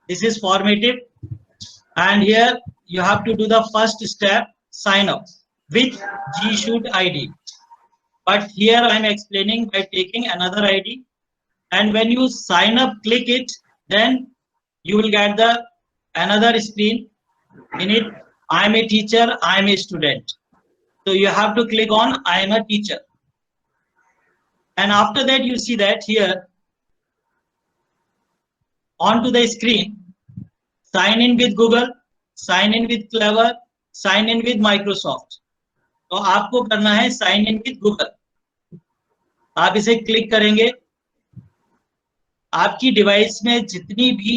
This is formative, and here you have to do the first step, sign up with G Shoot ID. But here I am explaining by taking another ID, and when you sign up, click it, then you will get the another screen. In it, I am a teacher, I am a student. So you have to click on I am a teacher. And after that, you see that here onto the screen, sign in with Google, sign in with Clever, sign in with Microsoft. तो आपको करना है sign in with Google. आप इसे click करेंगे. आपकी device में जितनी भी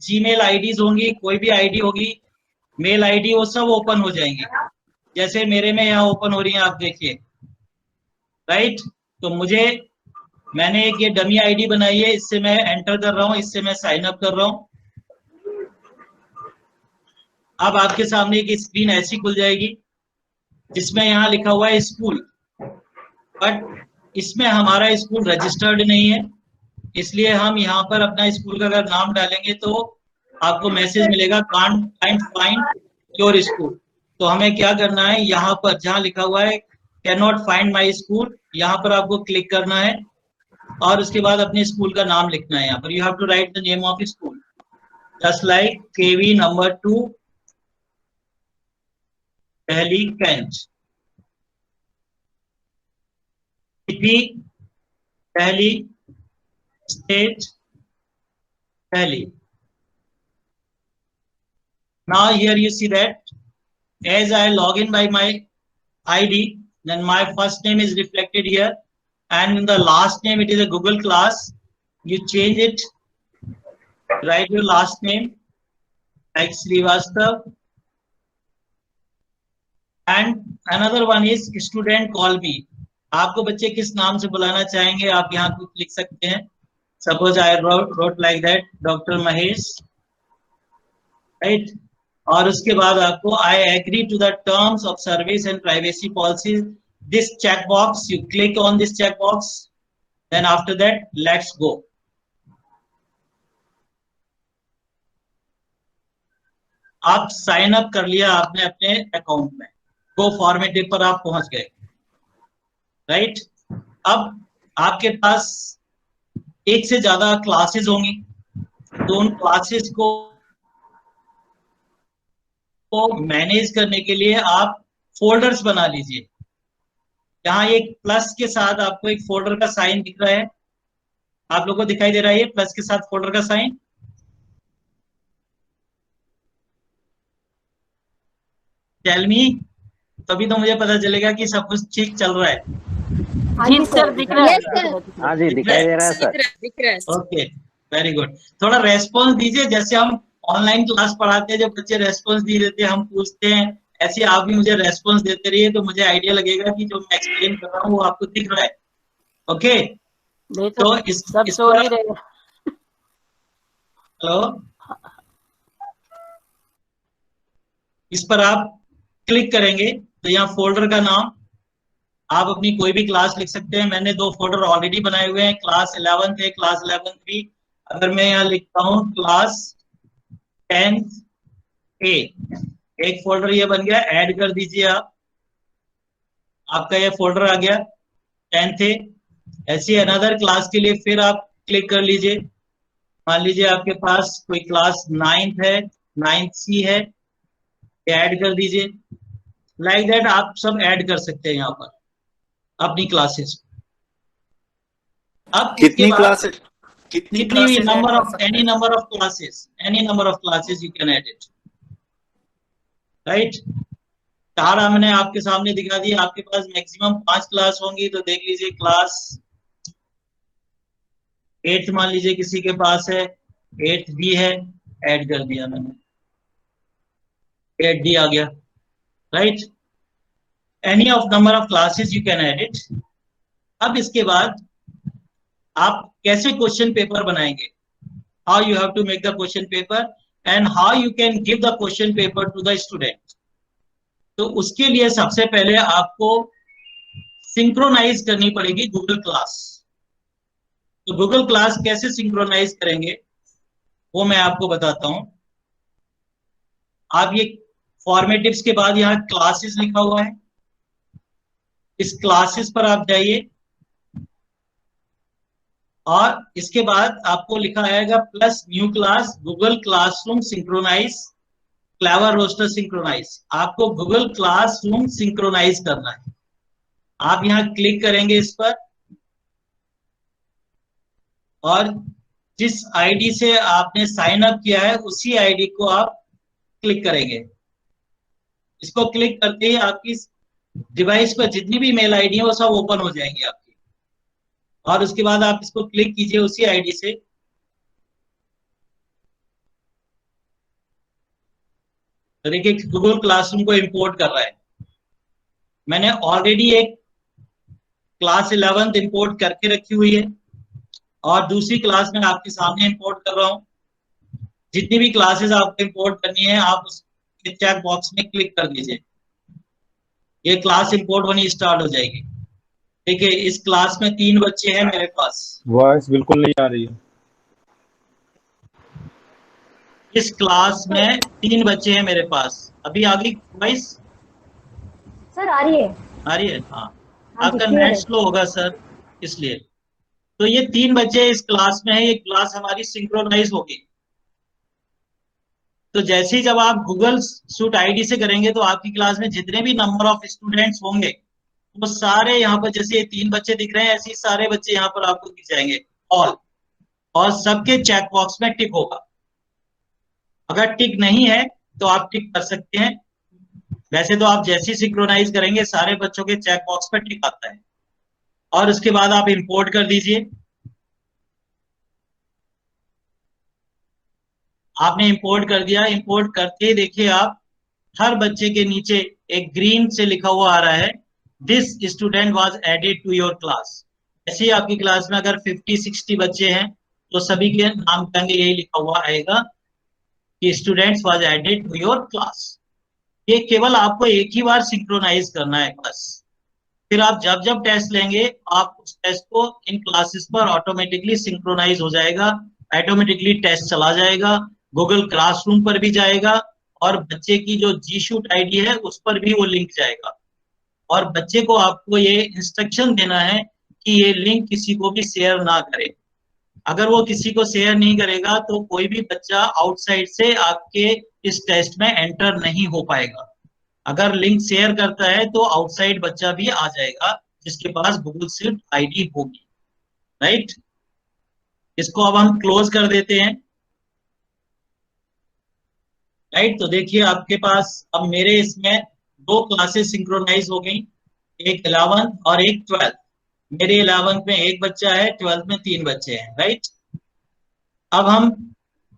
जीमेल आईडीज होंगी, कोई भी आईडी होगी, मेल आईडी, वो सब ओपन हो जाएंगे. जैसे मेरे में यहाँ ओपन हो रही है, आप देखिए. राइट. तो मैंने एक ये डमी आईडी बनाई है, इससे मैं एंटर कर रहा हूँ, इससे मैं साइन अप कर रहा हूँ. अब आपके सामने एक स्क्रीन ऐसी खुल जाएगी जिसमें यहाँ लिखा हुआ है स्कूल, बट इसमें हमारा स्कूल रजिस्टर्ड नहीं है, इसलिए हम यहाँ पर अपना स्कूल का अगर नाम डालेंगे तो आपको मैसेज मिलेगा कांट फाइंड योर स्कूल. तो हमें क्या करना है, यहाँ पर जहाँ लिखा हुआ है can not find my school, यहाँ पर आपको क्लिक करना है और उसके बाद अपने स्कूल का नाम लिखना है. यहाँ पर you have to write the name of school, just like KV number 2 पहली कैंट, सिटी पहली, स्टेट पहली. Now here you see that as I log in by my ID, then my first name is reflected here, and in the last name it is a Google class. You change it, write your last name like Srivastav, and another one is student call me. आपको बच्चे किस नाम से बुलाना चाहेंगे, आप यहाँ कुछ लिख सकते हैं. Suppose I wrote like that, Dr. Mahesh, right? और उसके बाद आपको I agree to the terms of service and privacy policies. This checkbox, you click on this checkbox, then after that, let's go. आप साइन अप कर लिया आपने अपने account में, गो फॉर्मेटिव पर आप पहुंच गए. राइट. अब आपके पास एक से ज्यादा क्लासेस होंगी, तो उन क्लासेस को मैनेज करने के लिए आप फोल्डर्स बना लीजिए. यहाँ एक प्लस के साथ आपको एक फोल्डर का साइन दिख रहा है, आप लोगों को दिखाई दे रहा है ये प्लस के साथ फोल्डर का साइन. टेल मी, तभी तो मुझे पता चलेगा कि सब कुछ ठीक चल रहा है. जी सर, दिख रहा है. हाँ जी, दिखाई दे रहा है सर. Okay, very good. थोड़ा रेस्पॉन्स दीजिए, जैसे हम ऑनलाइन क्लास पढ़ाते हैं, जब बच्चे रेस्पॉन्स दे देते हैं, हम पूछते हैं, ऐसे आप भी मुझे रेस्पॉन्स देते रहिए, तो मुझे आइडिया लगेगा कि जो मैं एक्सप्लेन कर रहा हूँ वो आपको दिख रहा है. ओके. तो हेलो, इस पर आप क्लिक करेंगे तो यहाँ फोल्डर का नाम आप अपनी कोई भी क्लास लिख सकते हैं. मैंने 2 फोल्डर ऑलरेडी बनाए हुए हैं, क्लास 11 है, क्लास 11-3. अगर मैं यहाँ लिखता हूँ क्लास 10A, एक फोल्डर ये बन गया, ऐड कर दीजिए आप, आपका ये फोल्डर आ गया 10A. ऐसी अनदर क्लास के लिए फिर आप क्लिक कर लीजिए. मान लीजिए आपके पास कोई क्लास 9th है, 9C है, ऐड कर दीजिए. लाइक दैट आप सब ऐड कर सकते हैं यहाँ पर अपनी क्लासेस. अब कितनी क्लासेस, कितनी number of any number of classes you can add it. Right. 4 हमने आपके सामने दिखा दिया. आपके पास मैक्सिमम 5 क्लास होंगी, तो देख लीजिए क्लास 8th मान लीजिए किसी के पास है, 8th है, ऐड कर दिया मैंने, 8D आ गया. Right. Any of number of classes you can add it. अब इसके बाद आप कैसे क्वेश्चन पेपर बनाएंगे, how you have to make the question paper and how you can give the question paper to the student. तो उसके लिए सबसे पहले आपको सिंक्रोनाइज करनी पड़ेगी गूगल क्लास. तो गूगल क्लास कैसे सिंक्रोनाइज करेंगे, वो मैं आपको बताता हूं। आप ये फॉर्मेटिव्स के बाद यहाँ क्लासेस लिखा हुआ है, इस क्लासेस पर आप जाइए और इसके बाद आपको लिखा आएगा plus new class Google classroom synchronize clever roster synchronize. आपको गूगल क्लासरूम सिंक्रोनाइज करना है। आप यहाँ क्लिक करेंगे इस पर और जिस आईडी से आपने साइन अप किया है उसी आईडी को आप क्लिक करेंगे। इसको क्लिक करते ही आपकी डिवाइस पर जितनी भी मेल आईडी है वो सब ओपन हो जाएंगी आपकी, और उसके बाद आप इसको क्लिक कीजिए उसी आईडी से। तो देखिए गूगल क्लासरूम को इंपोर्ट कर रहा है। मैंने ऑलरेडी एक क्लास 11th इंपोर्ट करके रखी हुई है और दूसरी क्लास में आपके सामने इंपोर्ट कर रहा हूं। जितनी भी क्लासेस आपको इंपोर्ट करनी है आप उस चेक बॉक्स में क्लिक कर दीजिए, ये क्लास इंपोर्ट होनी स्टार्ट हो जाएगी। देखिए इस क्लास में 3 बच्चे हैं मेरे पास। वॉइस बिल्कुल नहीं आ रही है। इस क्लास में 3 बच्चे हैं मेरे पास। अभी आ गई वॉइस? सर आ रही है। आ रही है? हाँ, आपका नेट स्लो होगा सर इसलिए। तो ये 3 बच्चे इस क्लास में है, ये क्लास हमारी सिंक्रोनाइज होगी। तो जैसे ही जब आप गूगल सूट आईडी से करेंगे तो आपकी क्लास में जितने भी नंबर ऑफ स्टूडेंट्स होंगे वो सारे यहाँ पर, जैसे ये 3 बच्चे दिख रहे हैं ऐसे ही सारे बच्चे यहाँ पर आपको दिख जाएंगे ऑल, और सबके चेक बॉक्स में टिक होगा। अगर टिक नहीं है तो आप टिक कर सकते हैं। वैसे तो आप जैसे ही सिंक्रोनाइज करेंगे सारे बच्चों के चेक बॉक्स पर टिक आता है, और उसके बाद आप इंपोर्ट कर दीजिए। आपने इंपोर्ट कर दिया। इंपोर्ट करते ही देखिए आप हर बच्चे के नीचे एक ग्रीन से लिखा हुआ आ रहा है, this student was added to your class. ऐसे ही आपकी क्लास में अगर 50-60 बच्चे हैं तो सभी के नाम के आगे यही लिखा हुआ आएगा कि students was added to your class. ये केवल आपको एक ही बार सिंक्रोनाइज करना है बस। फिर आप जब जब टेस्ट लेंगे आप उस टेस्ट को इन क्लासेस पर ऑटोमेटिकली सिंक्रोनाइज हो जाएगा, ऑटोमेटिकली टेस्ट चला जाएगा, गूगल क्लासरूम पर भी जाएगा और बच्चे की जो जी शूट आईडी है उस पर भी वो लिंक जाएगा। और बच्चे को आपको ये इंस्ट्रक्शन देना है कि ये लिंक किसी को भी शेयर ना करे। अगर वो किसी को शेयर नहीं करेगा तो कोई भी बच्चा आउटसाइड से आपके इस टेस्ट में एंटर नहीं हो पाएगा। अगर लिंक शेयर करता है तो आउटसाइड बच्चा भी आ जाएगा जिसके पास गूगल शीट आईडी होगी, राइट। इसको अब हम क्लोज कर देते हैं, राइट। तो देखिए आपके पास अब मेरे इसमें 2 क्लासेस सिंक्रोनाइज हो गई, एक 11th और एक 12th। मेरे 11th में 1 बच्चा है, 12th में 3 बच्चे हैं, राइट। अब हम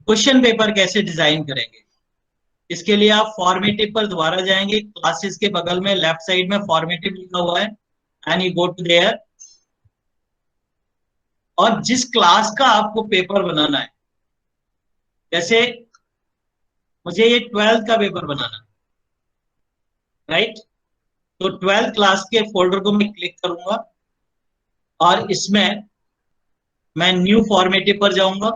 क्वेश्चन पेपर कैसे डिजाइन करेंगे, इसके लिए आप फॉर्मेटिव पर दोबारा जाएंगे। क्लासेस के बगल में लेफ्ट साइड में फॉर्मेटिव लिखा हुआ है and you go to there, और जिस क्लास का आपको पेपर बनाना है, जैसे मुझे ये 12th का पेपर बनाना है, राइट। तो 12th क्लास के फोल्डर को मैं क्लिक करूंगा और इसमें मैं न्यू फॉर्मेटिव पर जाऊंगा।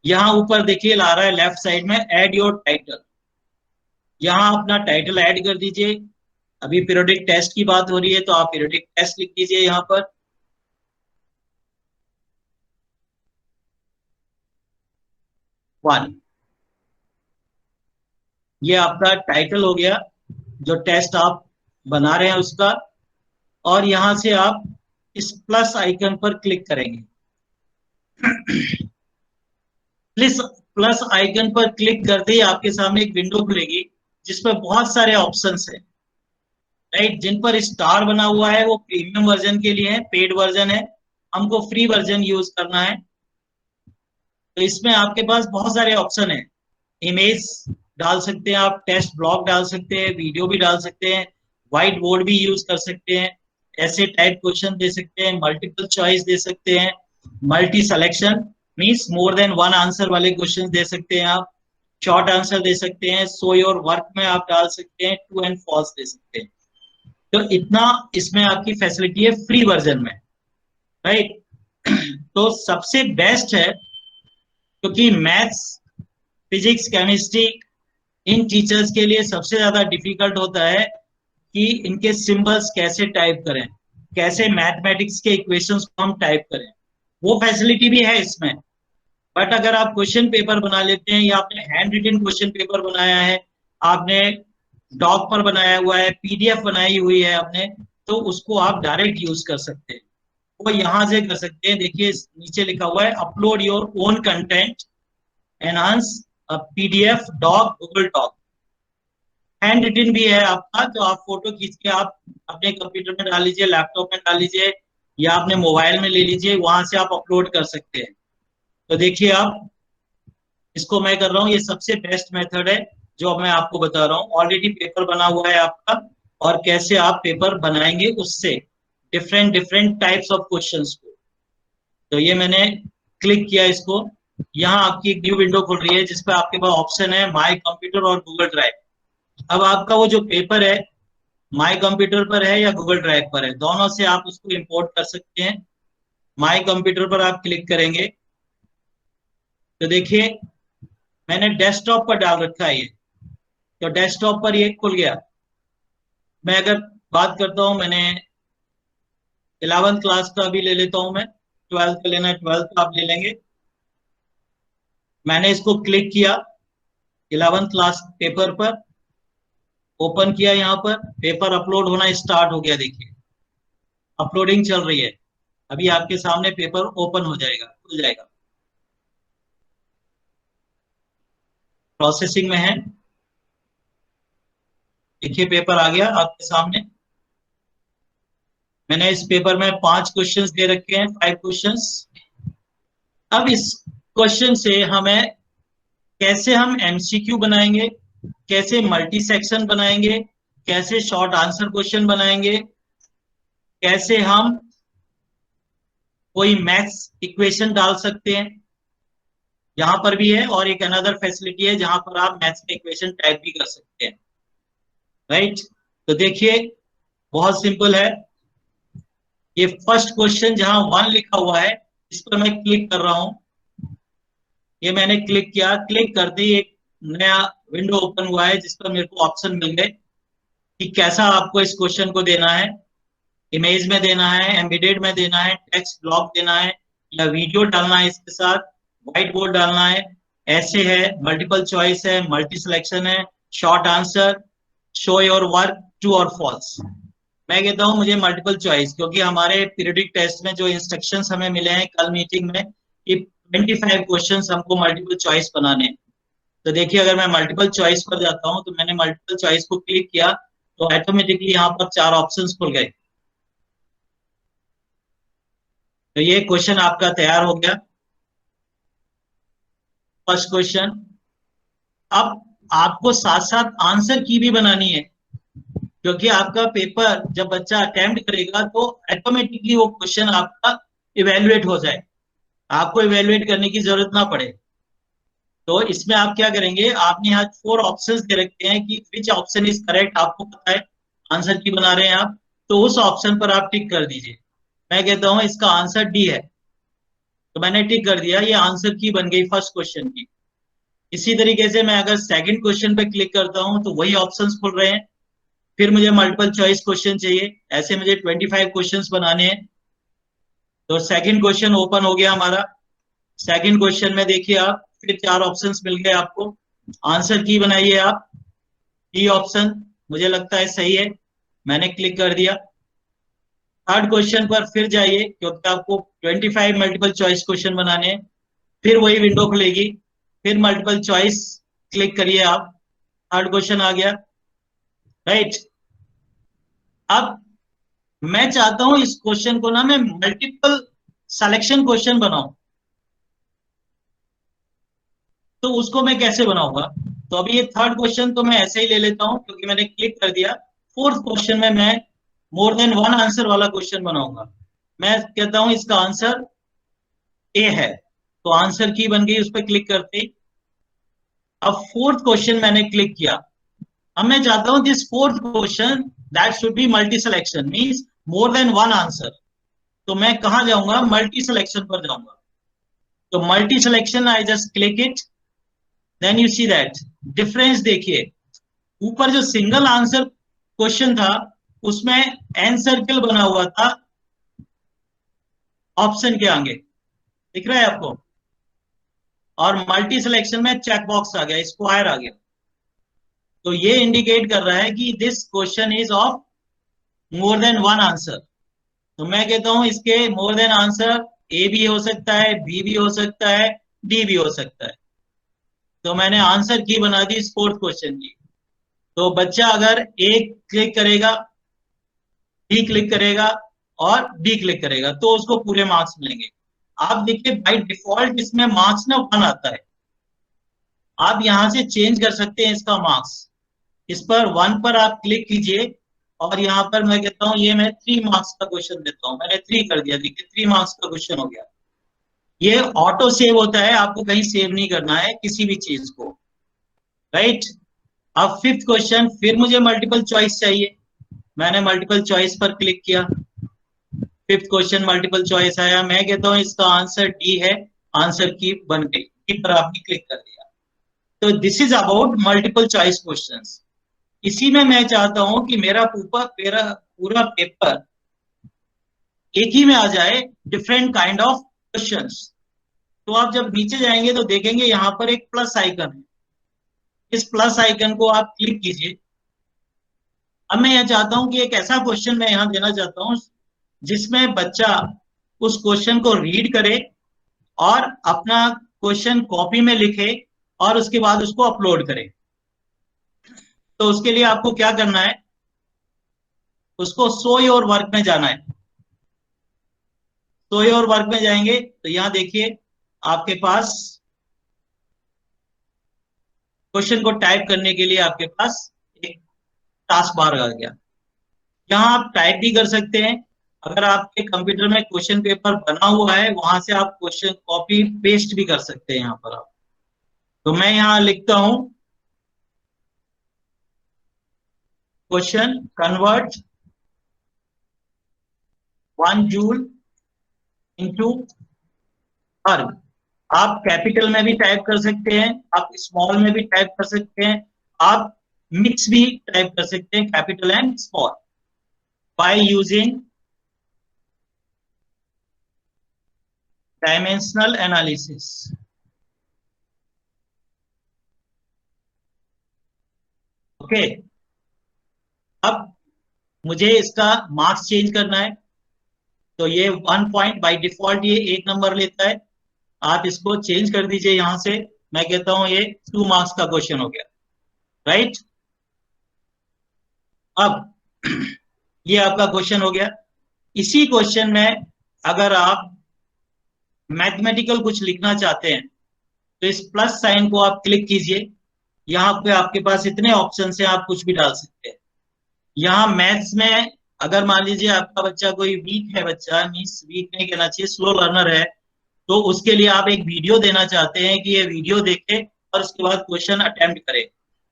यहां ऊपर देखिए ला रहा है लेफ्ट साइड में ऐड योर टाइटल, यहां अपना टाइटल ऐड कर दीजिए। अभी पीरियोडिक टेस्ट की बात हो रही है तो आप पीरियोडिक टेस्ट लिख दीजिए यहां पर। वन, ये आपका टाइटल हो गया जो टेस्ट आप बना रहे हैं उसका, और यहां से आप इस प्लस आइकन पर क्लिक करेंगे। प्लस आइकन पर क्लिक करते ही आपके सामने एक विंडो खुलेगी जिसमें बहुत सारे ऑप्शंस हैं, राइट। जिन पर स्टार बना हुआ है वो प्रीमियम वर्जन के लिए है, पेड वर्जन है, हमको फ्री वर्जन यूज करना है। तो इसमें आपके पास बहुत सारे ऑप्शन है। इमेज डाल सकते हैं आप, टेस्ट ब्लॉक डाल सकते हैं, वीडियो भी डाल सकते हैं, व्हाइट बोर्ड भी यूज कर सकते हैं, ऐसे टाइप क्वेश्चन दे सकते हैं, मल्टीपल चॉइस दे सकते हैं, multi selection means more than 1 answer वाले क्वेश्चन दे सकते हैं आप, शॉर्ट आंसर दे सकते हैं, सो योर वर्क में आप डाल सकते हैं, ट्रू एंड फॉल्स दे सकते हैं। तो इतना इसमें आपकी फैसिलिटी है फ्री वर्जन में, राइट। तो सबसे बेस्ट है, क्योंकि maths, physics, chemistry in teachers के लिए सबसे ज्यादा डिफिकल्ट होता है कि इनके सिंबल्स कैसे टाइप करें, कैसे मैथमेटिक्स के इक्वेशंस को हम टाइप करें। वो फैसिलिटी भी है इसमें, बट अगर आप क्वेश्चन पेपर बना लेते हैं या आपने हैंड रिटन क्वेश्चन पेपर बनाया है, आपने डॉक पर बनाया हुआ है, पीडीएफ बनाई हुई है आपने, तो उसको आप डायरेक्ट यूज कर सकते हैं। वो यहां से कर सकते हैं। देखिए नीचे लिखा हुआ है upload your own content, enhance PDF, doc, Google doc. Hand written भी है आपका, तो आप फोटो खींच के आप अपने कंप्यूटर में डाल लीजिए, लैपटॉप में डाल लीजिए, या अपने मोबाइल में ले लीजिए, वहां से आप अपलोड कर सकते हैं। तो देखिए आप, इसको मैं कर रहा हूँ, ये सबसे बेस्ट मेथड है जो मैं आपको बता रहा हूँ। ऑलरेडी पेपर बना हुआ है आपका, और कैसे आप पेपर बनाएंगे उससे different different types of questions को। तो ये मैंने क्लिक किया इसको, यहाँ आपकी एक न्यू विंडो खुल रही है जिसपे आपके पास ऑप्शन है माई कंप्यूटर और गूगल ड्राइव। अब आपका वो जो पेपर है माई कंप्यूटर पर है या गूगल ड्राइव पर है, दोनों से आप उसको इंपोर्ट कर सकते हैं। माई कंप्यूटर पर आप क्लिक करेंगे तो देखिए मैंने डेस्कटॉप पर डाल रखा है ये, तो डेस्कटॉप पर ये खुल गया। मैं अगर बात करता हूँ, मैंने 11th क्लास का भी ले लेता हूं, मैं 12th का लेना है 12th का आप ले लेंगे। मैंने इसको क्लिक किया 11th क्लास पेपर पर, ओपन किया, यहाँ पर पेपर अपलोड होना स्टार्ट हो गया। देखिए अपलोडिंग चल रही है, अभी आपके सामने पेपर ओपन हो जाएगा, खुल जाएगा, प्रोसेसिंग में है। देखिए पेपर आ गया आपके सामने। मैंने इस पेपर में 5 क्वेश्चंस दे रखे हैं, 5 क्वेश्चंस। अब इस क्वेश्चन से हमें कैसे हम एमसीक्यू बनाएंगे, कैसे मल्टी सेक्शन बनाएंगे, कैसे शॉर्ट आंसर क्वेश्चन बनाएंगे, कैसे हम कोई मैथ्स इक्वेशन डाल सकते हैं, यहां पर भी है। और एक अनदर फैसिलिटी है जहां पर आप मैथ्स में इक्वेशन टाइप भी कर सकते हैं, राइट। तो देखिए बहुत सिंपल है। ये फर्स्ट क्वेश्चन जहां 1 लिखा हुआ है इस पर मैं क्लिक कर रहा हूं, ये मैंने क्लिक किया। क्लिक करते ही एक नया विंडो ओपन हुआ है जिस पर मेरे को ऑप्शन मिल गए कि कैसा आपको इस क्वेश्चन को देना है, इमेज में देना है, एम्बेडेड में देना है, टेक्स्ट ब्लॉक देना है, या वीडियो डालना है, इसके साथ व्हाइट बोर्ड डालना है, ऐसे है, मल्टीपल चॉइस है, मल्टी सिलेक्शन है, short answer, show your work, true और फॉल्स। मैं कहता हूं मुझे मल्टीपल चॉइस, क्योंकि हमारे पीरियडिक टेस्ट में जो इंस्ट्रक्शंस हमें मिले हैं कल मीटिंग में कि 25 क्वेश्चंस हमको मल्टीपल चॉइस बनाने हैं। तो देखिए अगर मैं मल्टीपल चॉइस पर जाता हूं, तो मैंने मल्टीपल चॉइस को क्लिक किया तो ऑटोमेटिकली यहाँ पर 4 ऑप्शंस खुल गए। तो ये क्वेश्चन आपका तैयार हो गया, फर्स्ट क्वेश्चन। अब आपको साथ साथ आंसर की भी बनानी है, क्योंकि आपका पेपर जब बच्चा अटेम्प्ट करेगा तो ऑटोमेटिकली वो क्वेश्चन आपका इवेल्युएट हो जाए, आपको इवेल्युएट करने की जरूरत ना पड़े। तो इसमें आप क्या करेंगे, आपने यहाँ 4 ऑप्शंस दे रखे हैं कि विच ऑप्शन इज करेक्ट, आपको पता है आंसर की बना रहे हैं आप, तो उस ऑप्शन पर आप टिक कर दीजिए। मैं कहता हूं इसका आंसर डी है, तो मैंने टिक कर दिया, ये आंसर की बन गई फर्स्ट क्वेश्चन की। इसी तरीके से मैं अगर सेकंड क्वेश्चन पे क्लिक करता हूं तो वही ऑप्शंस खुल रहे हैं, फिर मुझे मल्टीपल चॉइस क्वेश्चन चाहिए, ऐसे मुझे 25 क्वेश्चंस बनाने हैं। तो सेकंड क्वेश्चन ओपन हो गया हमारा। सेकंड क्वेश्चन में देखिए आप, फिर 4 ऑप्शंस मिल गए आपको, आंसर की बनाइए आप, डी ऑप्शन मुझे लगता है सही है, मैंने क्लिक कर दिया। थर्ड क्वेश्चन पर फिर जाइए, क्योंकि आपको 25 मल्टीपल चॉइस क्वेश्चन बनाने हैं, फिर वही विंडो खुलेगी, फिर मल्टीपल चॉइस क्लिक करिए आप, थर्ड क्वेश्चन आ गया, राइट। अब मैं चाहता हूं इस क्वेश्चन को ना मैं मल्टीपल सिलेक्शन क्वेश्चन बनाऊं, तो उसको मैं कैसे बनाऊंगा। तो अभी ये थर्ड क्वेश्चन तो मैं ऐसे ही ले लेता हूं क्योंकि मैंने क्लिक कर दिया। फोर्थ क्वेश्चन में मैं मोर देन 1 आंसर वाला क्वेश्चन बनाऊंगा। मैं कहता हूं इसका आंसर ए है, तो आंसर की बन गई, उस पर क्लिक करते ही। अब फोर्थ क्वेश्चन मैंने क्लिक किया, अब मैं चाहता हूं this fourth question that should be multi selection, means more than 1 answer. तो मैं कहाँ जाऊंगा, मल्टी सिलेक्शन पर जाऊंगा। तो multi selection I just click it, then you see that difference. देखिए ऊपर जो सिंगल आंसर क्वेश्चन था उसमें एन सर्कल बना हुआ था ऑप्शन के आगे, दिख रहा है आपको, और मल्टी सिलेक्शन में चेक बॉक्स आ गया, स्क्वायर आ गया। तो ये इंडिकेट कर रहा है कि this question is of more than one answer. तो मैं कहता हूं इसके मोर देन आंसर ए भी हो सकता है, बी भी हो सकता है, डी भी हो सकता है। तो मैंने आंसर की बना दी इस फोर्थ क्वेश्चन की। तो बच्चा अगर ए क्लिक करेगा, डी क्लिक करेगा और डी क्लिक करेगा तो उसको पूरे मार्क्स मिलेंगे। आप देखिए बाय डिफॉल्ट इसमें मार्क्स ना 1 आता है, आप यहां से चेंज कर सकते हैं इसका मार्क्स। इस पर 1 पर आप क्लिक कीजिए और यहाँ पर मैं कहता हूँ ये मैं 3 मार्क्स का क्वेश्चन देता हूँ, मैंने 3 कर दिया, देखिए 3 मार्क्स का क्वेश्चन हो गया। ये ऑटो सेव होता है, आपको कहीं सेव नहीं करना है किसी भी चीज को, राइट। अब 5th क्वेश्चन, फिर मुझे मल्टीपल चॉइस चाहिए, मैंने मल्टीपल चॉइस पर क्लिक किया, 5th क्वेश्चन मल्टीपल चॉइस आया, मैं कहता हूँ इसका आंसर डी है, आंसर की बन गई, डी पर आपने क्लिक कर दिया। तो this is about multiple choice questions. इसी में मैं चाहता हूं कि मेरा पूरा पेपर एक ही में आ जाए, डिफरेंट काइंड ऑफ क्वेश्चंस। तो आप जब नीचे जाएंगे तो देखेंगे यहां पर एक प्लस आइकन है, इस प्लस आइकन को आप क्लिक कीजिए। अब मैं यह चाहता हूं कि एक ऐसा क्वेश्चन मैं यहां देना चाहता हूं जिसमें बच्चा उस क्वेश्चन को रीड करे और अपना क्वेश्चन कॉपी में लिखे और उसके बाद उसको अपलोड करे। तो उसके लिए आपको क्या करना है, उसको शो योर वर्क में जाना है। शो योर वर्क में जाएंगे तो यहां देखिए आपके पास क्वेश्चन को टाइप करने के लिए आपके पास एक टास्क बार आ गया। यहां आप टाइप भी कर सकते हैं, अगर आपके कंप्यूटर में क्वेश्चन पेपर बना हुआ है वहां से आप क्वेश्चन कॉपी पेस्ट भी कर सकते हैं यहां पर आप। तो मैं यहां लिखता हूं क्वेश्चन कन्वर्ट 1 जूल इनटू अर्ग। आप कैपिटल में भी टाइप कर सकते हैं, आप स्मॉल में भी टाइप कर सकते हैं, आप मिक्स भी टाइप कर सकते हैं, capital and small, by using dimensional analysis. Okay, अब मुझे इसका मार्क्स चेंज करना है, तो ये 1 पॉइंट बाय डिफॉल्ट ये 1 नंबर लेता है, आप इसको चेंज कर दीजिए यहां से, मैं कहता हूं ये 2 मार्क्स का क्वेश्चन हो गया, राइट। अब ये आपका क्वेश्चन हो गया। इसी क्वेश्चन में अगर आप मैथमेटिकल कुछ लिखना चाहते हैं तो इस प्लस साइन को आप क्लिक कीजिए, यहाँ पे आपके पास इतने ऑप्शन हैं, आप कुछ भी डाल सकते हैं। यहाँ मैथ्स में अगर मान लीजिए आपका बच्चा कोई वीक है, बच्चा मीन्स वीक नहीं कहना चाहिए, स्लो लर्नर है, तो उसके लिए आप एक वीडियो देना चाहते हैं कि ये वीडियो देखे और उसके बाद क्वेश्चन अटेम्प्ट करे,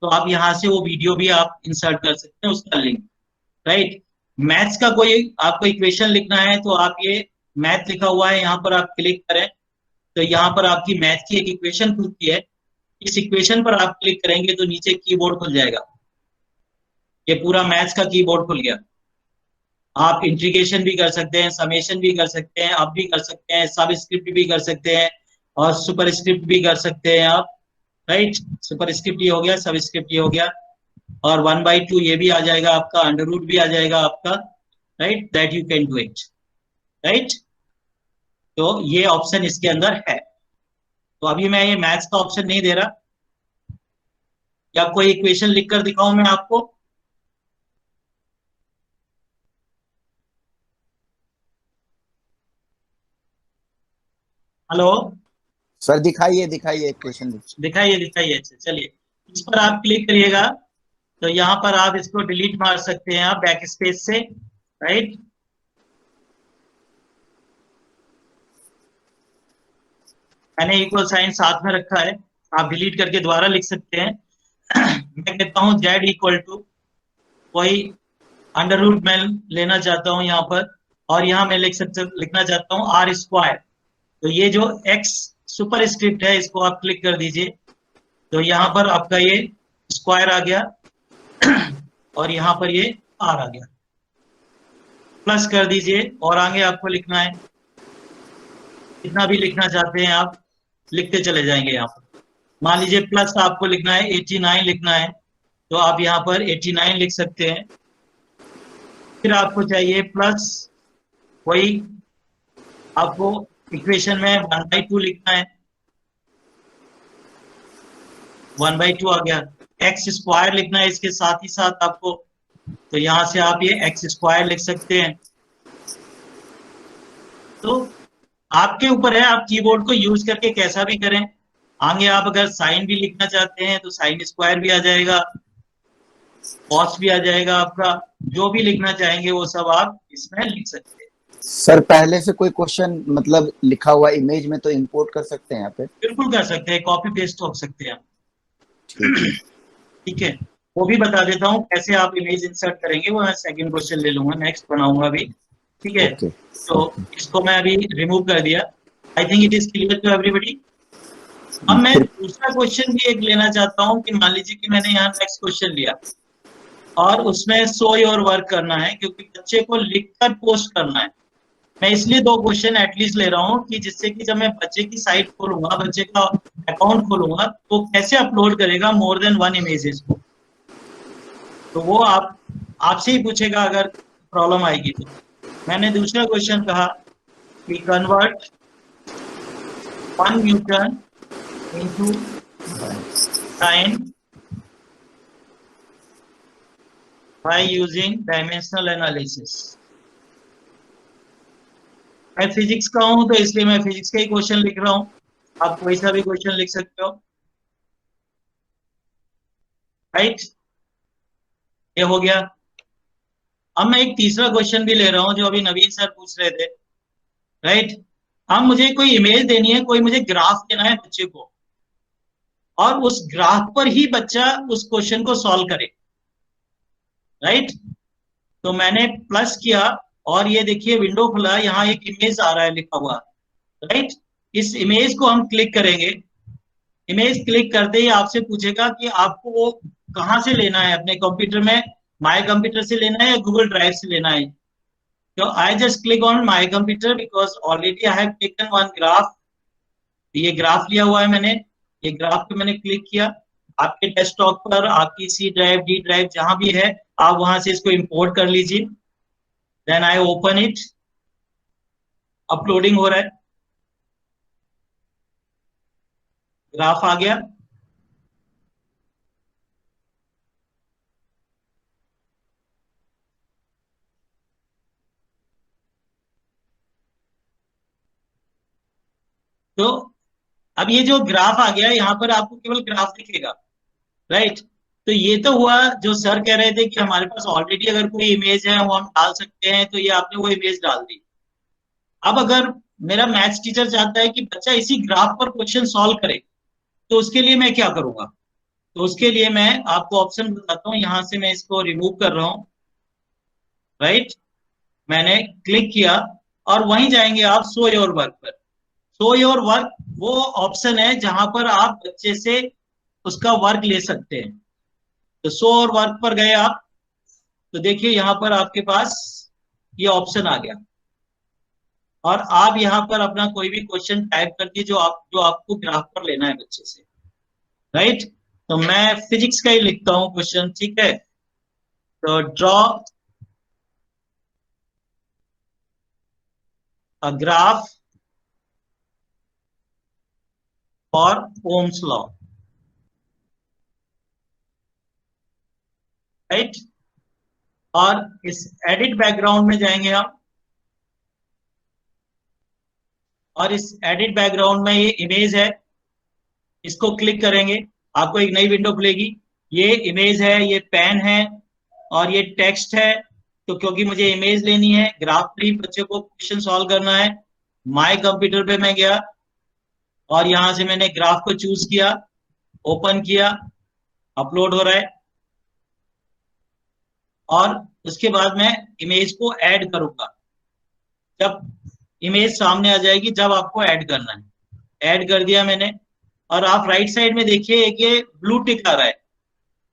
तो आप यहाँ से वो वीडियो भी आप इंसर्ट कर सकते हैं, उसका लिंक, राइट। मैथ्स का कोई आपको इक्वेशन लिखना है तो आप ये मैथ लिखा हुआ है यहाँ पर आप क्लिक करें तो यहाँ पर आपकी मैथ की एक इक्वेशन खुलती है, इस इक्वेशन पर आप क्लिक करेंगे तो नीचे कीबोर्ड खुल जाएगा, ये पूरा मैथ्स का कीबोर्ड खुल गया। आप इंटीग्रेशन भी कर सकते हैं, समेशन भी कर सकते हैं, अप भी कर सकते हैं, सब स्क्रिप्ट भी कर सकते हैं और सुपर स्क्रिप्ट भी कर सकते हैं आप, राइट। सुपर स्क्रिप्ट ये हो गया, सब स्क्रिप्ट ये हो गया, और 1/2 ये भी आ जाएगा आपका, अंडर रूट भी आ जाएगा आपका, right, that you can do it, right. तो ये ऑप्शन इसके अंदर है। तो अभी मैं ये मैथ्स का ऑप्शन नहीं दे रहा, या कोई इक्वेशन लिखकर दिखाऊं मैं आपको, हेलो सर दिखाइए दिखाइए क्वेश्चन दिखाइए दिखाइए। अच्छा चलिए, इस पर आप क्लिक करिएगा तो यहाँ पर आप इसको डिलीट मार सकते हैं आप बैक स्पेस से, राइट। मैंने इक्वल साइन साथ में रखा है, आप डिलीट करके दोबारा लिख सकते हैं। मैं कहता हूँ z इक्वल टू कोई अंडर रूट मैं लेना चाहता हूँ यहाँ पर, और यहाँ मैं लिखना चाहता हूँ आर स्क्वायर। तो ये जो एक्स सुपर स्क्रिप्ट है इसको आप क्लिक कर दीजिए, तो यहाँ पर आपका ये स्क्वायर आ गया और यहाँ पर ये आर आ गया। प्लस कर दीजिए और आगे आपको लिखना है, कितना भी लिखना चाहते हैं आप लिखते चले जाएंगे। यहाँ पर मान लीजिए प्लस आपको लिखना है 89 लिखना है, तो आप यहाँ पर 89 लिख सकते हैं। फिर आपको चाहिए प्लस, वही आपको इक्वेशन में 1/2 लिखना है, 1/2 आ गया। एक्स स्क्वायर लिखना है इसके साथ ही साथ आपको, तो यहां से आप ये एक्स स्क्वायर लिख सकते हैं। तो आपके ऊपर है, आप कीबोर्ड को यूज करके कैसा भी करें। आगे आप अगर साइन भी लिखना चाहते हैं तो साइन स्क्वायर भी आ जाएगा, कॉस भी आ जाएगा, आपका जो भी लिखना चाहेंगे वो सब आप इसमें लिख सकते हैं। सर पहले से कोई क्वेश्चन मतलब लिखा हुआ इमेज में तो इंपोर्ट कर सकते हैं यहाँ पे? तो बिल्कुल कर सकते हैं, कॉपी पेस्ट हो सकते हैं। ठीक है, वो भी बता देता हूँ कैसे आप इमेज इंसर्ट करेंगे, वो मैं सेकंड क्वेश्चन ले लूंगा, नेक्स्ट बनाऊंगा अभी। ठीक है, तो इसको मैं अभी रिमूव कर दिया। I think it is clear to everybody. अब मैं दूसरा क्वेश्चन भी एक लेना चाहता हूँ कि मान लीजिए कि मैंने यहाँ नेक्स्ट क्वेश्चन लिया और उसमें शो योर वर्क करना है, क्योंकि बच्चे को लिखकर पोस्ट करना है। मैं इसलिए 2 क्वेश्चन एटलीस्ट ले रहा हूँ कि जिससे कि जब मैं बच्चे की साइट खोलूंगा, बच्चे का अकाउंट खोलूंगा, तो कैसे अपलोड करेगा मोर देन 1 इमेजेस को, तो वो आपसे ही पूछेगा अगर प्रॉब्लम आएगी तो। मैंने दूसरा क्वेश्चन कहा कि convert 1 Newton into time by using dimensional analysis. मैं फिजिक्स का हूं तो इसलिए मैं फिजिक्स का ही क्वेश्चन लिख रहा हूं, आप कोई सा भी क्वेश्चन लिख सकते हो। राइट, ये हो गया। अब मैं एक तीसरा क्वेश्चन भी ले रहा हूं जो अभी नवीन सर पूछ रहे थे। राइट, अब मुझे कोई इमेज देनी है, कोई मुझे ग्राफ देना है बच्चे को, और उस ग्राफ पर ही बच्चा उस क्वेश्चन को सॉल्व करे। राइट, तो मैंने प्लस किया और ये देखिए विंडो खुला, यहाँ एक इमेज आ रहा है लिखा हुआ। राइट, इस इमेज को हम क्लिक करेंगे। इमेज क्लिक करते ही आपसे पूछेगा कि आपको वो कहाँ से लेना है, अपने कंप्यूटर में माय कंप्यूटर से लेना है या गूगल ड्राइव से लेना है। तो आई just click on my computer because already I have taken 1 graph. ये ग्राफ लिया हुआ है मैंने, ये ग्राफ पे मैंने क्लिक किया। आपके डेस्कटॉप पर आपकी C ड्राइव, D ड्राइव जहां भी है, आप वहां से इसको इंपोर्ट कर लीजिए। Then I open it, uploading हो रहा है, ग्राफ आ गया। तो अब ये जो ग्राफ आ गया, यहाँ पर आपको केवल ग्राफ दिखेगा। राइट, तो ये तो हुआ जो सर कह रहे थे कि हमारे पास ऑलरेडी अगर कोई इमेज है वो हम डाल सकते हैं, तो ये आपने वो इमेज डाल दी। अब अगर मेरा मैथ्स टीचर चाहता है कि बच्चा इसी ग्राफ पर क्वेश्चन सॉल्व करे, तो उसके लिए मैं क्या करूंगा? तो उसके लिए मैं आपको ऑप्शन बताता हूँ, यहां से मैं इसको रिमूव कर रहा हूँ। राइट, मैंने क्लिक किया और वहीं जाएंगे आप शो योर वर्क पर। शो योर वर्क वो ऑप्शन है जहां पर आप बच्चे से उसका वर्क ले सकते हैं। तो शो योर वर्क पर गए आप, तो देखिए यहाँ पर आपके पास ये ऑप्शन आ गया और आप यहाँ पर अपना कोई भी क्वेश्चन टाइप कर दिए जो आपको ग्राफ पर लेना है बच्चे से। राइट, तो मैं फिजिक्स का ही लिखता हूँ क्वेश्चन। ठीक है, तो draw a graph for Ohm's law. Right, और इस एडिट बैकग्राउंड में जाएंगे हम, और इस एडिट बैकग्राउंड में ये इमेज है, इसको क्लिक करेंगे, आपको एक नई विंडो खुलेगी। ये इमेज है, ये पेन है और ये टेक्स्ट है। तो क्योंकि मुझे इमेज लेनी है, ग्राफ पर ही बच्चे को क्वेश्चन सॉल्व करना है, माय कंप्यूटर पे मैं गया और यहां से मैंने ग्राफ को चूज किया, ओपन किया, अपलोड हो रहा है, और उसके बाद मैं इमेज को ऐड करूंगा। जब इमेज सामने आ जाएगी जब आपको ऐड करना है। ऐड कर दिया मैंने, और आप राइट साइड में देखिए एक ये ब्लू टिक आ रहा है,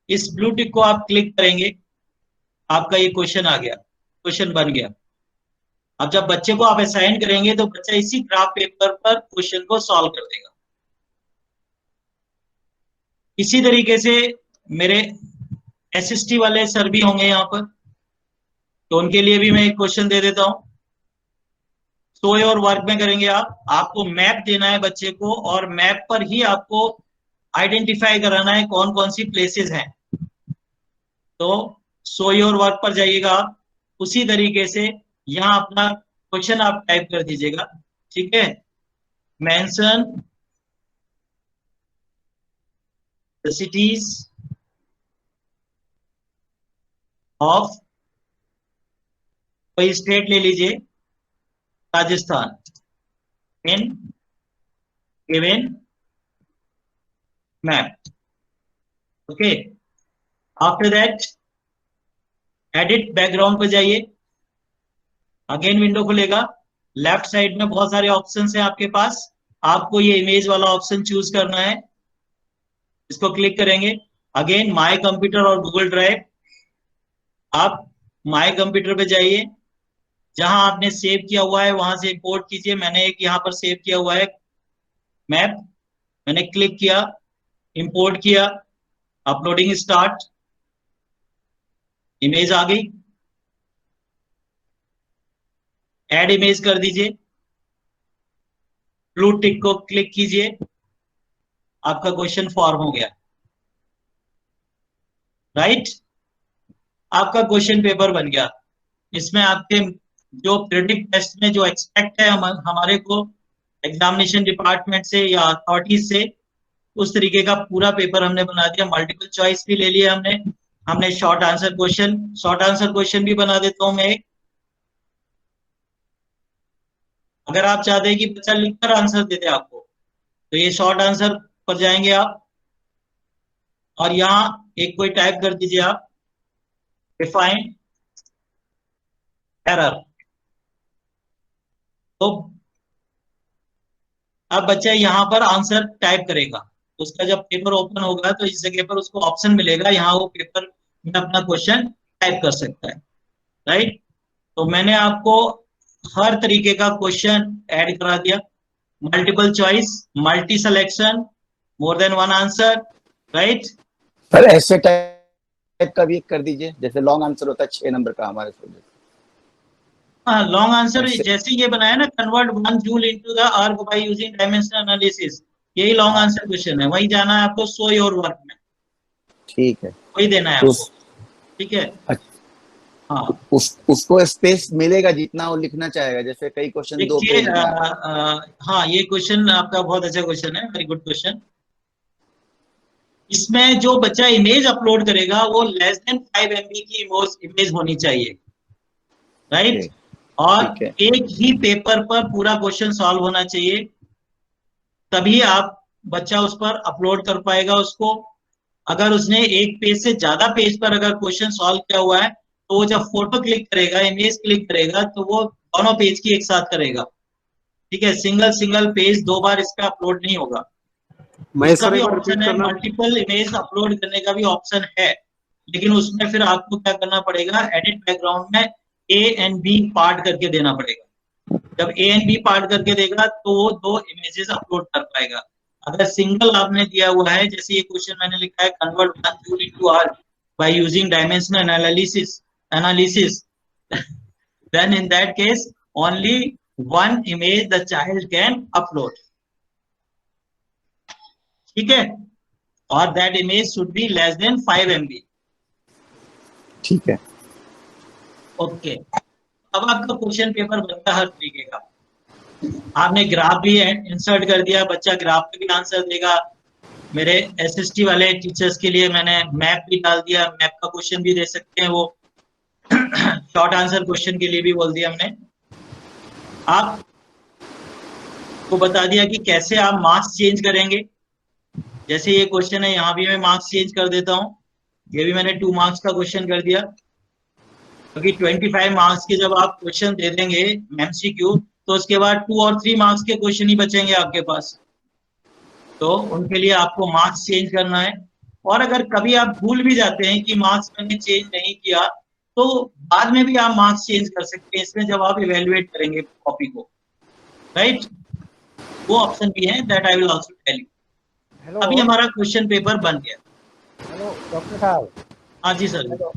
इस ब्लू टिक को आप क्लिक करेंगे, आपका ये क्वेश्चन आ गया, क्वेश्चन बन गया। अब जब बच्चे को आप असाइन करेंगे तो बच्चा इसी ग्राफ पेपर पर क्वेश्चन को सॉल्व कर देगा। इसी तरीके से मेरे एसएसटी वाले सर भी होंगे यहाँ पर, तो उनके लिए भी मैं एक क्वेश्चन दे देता हूं। शो योर वर्क में करेंगे आपको मैप देना है बच्चे को, और मैप पर ही आपको आइडेंटिफाई कराना है कौन कौन सी प्लेसेस हैं। तो शो योर वर्क पर जाइएगा आप, उसी तरीके से यहाँ अपना क्वेश्चन आप टाइप कर दीजिएगा, ठीक है। मेंशन द सिटीज ऑफ, कोई स्टेट ले लीजिए, Rajasthan, in given map, okay. After that edit background पे जाइए, अगेन विंडो खुलेगा। लेफ्ट साइड में बहुत सारे ऑप्शंस हैं आपके पास, आपको ये इमेज वाला ऑप्शन चूज करना है, इसको क्लिक करेंगे। अगेन माय कंप्यूटर और गूगल ड्राइव, आप माय कंप्यूटर पे जाइए, जहां आपने सेव किया हुआ है वहां से इंपोर्ट कीजिए। मैंने एक यहाँ पर सेव किया हुआ है मैप, मैंने क्लिक किया, इंपोर्ट किया, अपलोडिंग स्टार्ट, इमेज आ गई, ऐड इमेज कर दीजिए, ब्लू टिक को क्लिक कीजिए, आपका क्वेश्चन फॉर्म हो गया, राइट। आपका क्वेश्चन पेपर बन गया। इसमें आपके जो प्रीडिक्ट टेस्ट में जो एक्सपेक्ट है हमारे को एग्जामिनेशन डिपार्टमेंट से या अथॉरिटीज से, उस तरीके का पूरा पेपर हमने बना दिया। मल्टीपल चॉइस भी ले लिया हमने शॉर्ट आंसर क्वेश्चन भी बना देता हूं मैं एक। अगर आप चाहते हैं कि बच्चा लिखकर आंसर दे दे आपको, तो ये शॉर्ट आंसर पर जाएंगे आप, और यहाँ एक कोई टाइप कर दीजिए आप, डिफाइन एरर। तो अब बच्चा यहाँ पर आंसर टाइप करेगा, उसका जब पेपर ओपन होगा तो इस जगह पर उसको ऑप्शन मिलेगा, यहाँ वो पेपर में अपना क्वेश्चन टाइप कर सकता है, राइट। तो मैंने आपको हर तरीके का क्वेश्चन ऐड करा दिया, multiple choice, multi selection, more than one answer, right. पर ऐसे टाइप का भी एक कर दीजिए, जैसे लॉन्ग आंसर होता है 6 नंबर का हमारे सब्जेक्ट। हाँ, लॉन्ग आंसर जैसे ये बनाया ना, convert 1 joule into the arc by using dimensional analysis, यही लॉन्ग आंसर क्वेश्चन है, वही जाना है आपको शो योर वर्क में, ठीक है, वही देना है आपको, ठीक है। हाँ, उसको स्पेस मिलेगा जितना वो लिखना चाहेगा, जैसे कई क्वेश्चन 2 पेज में। हाँ, ये क्वेश्चन आपका बहुत अच्छा क्वेश्चन है, वेरी गुड क्वेश्चन। इसमें जो बच्चा इमेज अपलोड करेगा वो लेस देन 5 MB की इमेज होनी चाहिए, राइट। और एक ही पेपर पर पूरा क्वेश्चन सॉल्व होना चाहिए, तभी आप बच्चा उस पर अपलोड कर पाएगा उसको। अगर उसने एक पेज से ज्यादा पेज पर अगर क्वेश्चन सॉल्व किया हुआ है, तो वो जब फोटो क्लिक करेगा, इमेज क्लिक करेगा, तो वो दोनों पेज की एक साथ करेगा, ठीक है। सिंगल पेज 2 बार इस पे अपलोड नहीं होगा। इसका भी ऑप्शन है, मल्टीपल इमेज अपलोड करने का भी ऑप्शन है, लेकिन उसमें फिर आपको क्या करना पड़ेगा, एडिट बैकग्राउंड में A and B पार्ट करके देना पड़ेगा। जब A and B पार्ट करके देगा तो वो 2 इमेजेस अपलोड कर पाएगा। अगर सिंगल आपने दिया हुआ है, जैसे ये क्वेश्चन मैंने लिखा है, convert 1 joule into arc by using dimensional analysis, then in that case only one image the child can upload, ठीक है, और that image should be less than 5 MB, ठीक है, ओके। अब आपका क्वेश्चन पेपर बनता है हर तरीके का। आपने ग्राफ भी इंसर्ट कर दिया, बच्चा ग्राफ पे भी आंसर देगा। मेरे एसएसटी वाले टीचर्स के लिए मैंने मैप भी डाल दिया, मैप का क्वेश्चन भी दे सकते हैं वो। शॉर्ट आंसर क्वेश्चन के लिए भी बोल दिया हमने। आप को बता दिया कि कैसे आप मार्क्स चेंज करेंगे। जैसे ये क्वेश्चन है, यहाँ भी मैं मार्क्स चेंज कर देता हूँ, ये भी मैंने 2 मार्क्स का क्वेश्चन कर दिया। क्योंकि 25 मार्क्स के जब आप क्वेश्चन दे देंगे MCQ, तो उसके बाद 2 और 3 मार्क्स के क्वेश्चन ही बचेंगे आपके पास। तो उनके लिए आपको मार्क्स चेंज करना है। और अगर कभी आप भूल भी जाते हैं कि मार्क्स मैंने चेंज नहीं किया, तो बाद में भी आप मार्क्स चेंज कर सकते हैं इसमें, जब आप इवेल्युएट करेंगे कॉपी को, राइट। वो ऑप्शन भी है, that I will also tell you. अभी हमारा क्वेश्चन पेपर बन गया। हेलो डॉक्टर साहब। हाँ जी सर।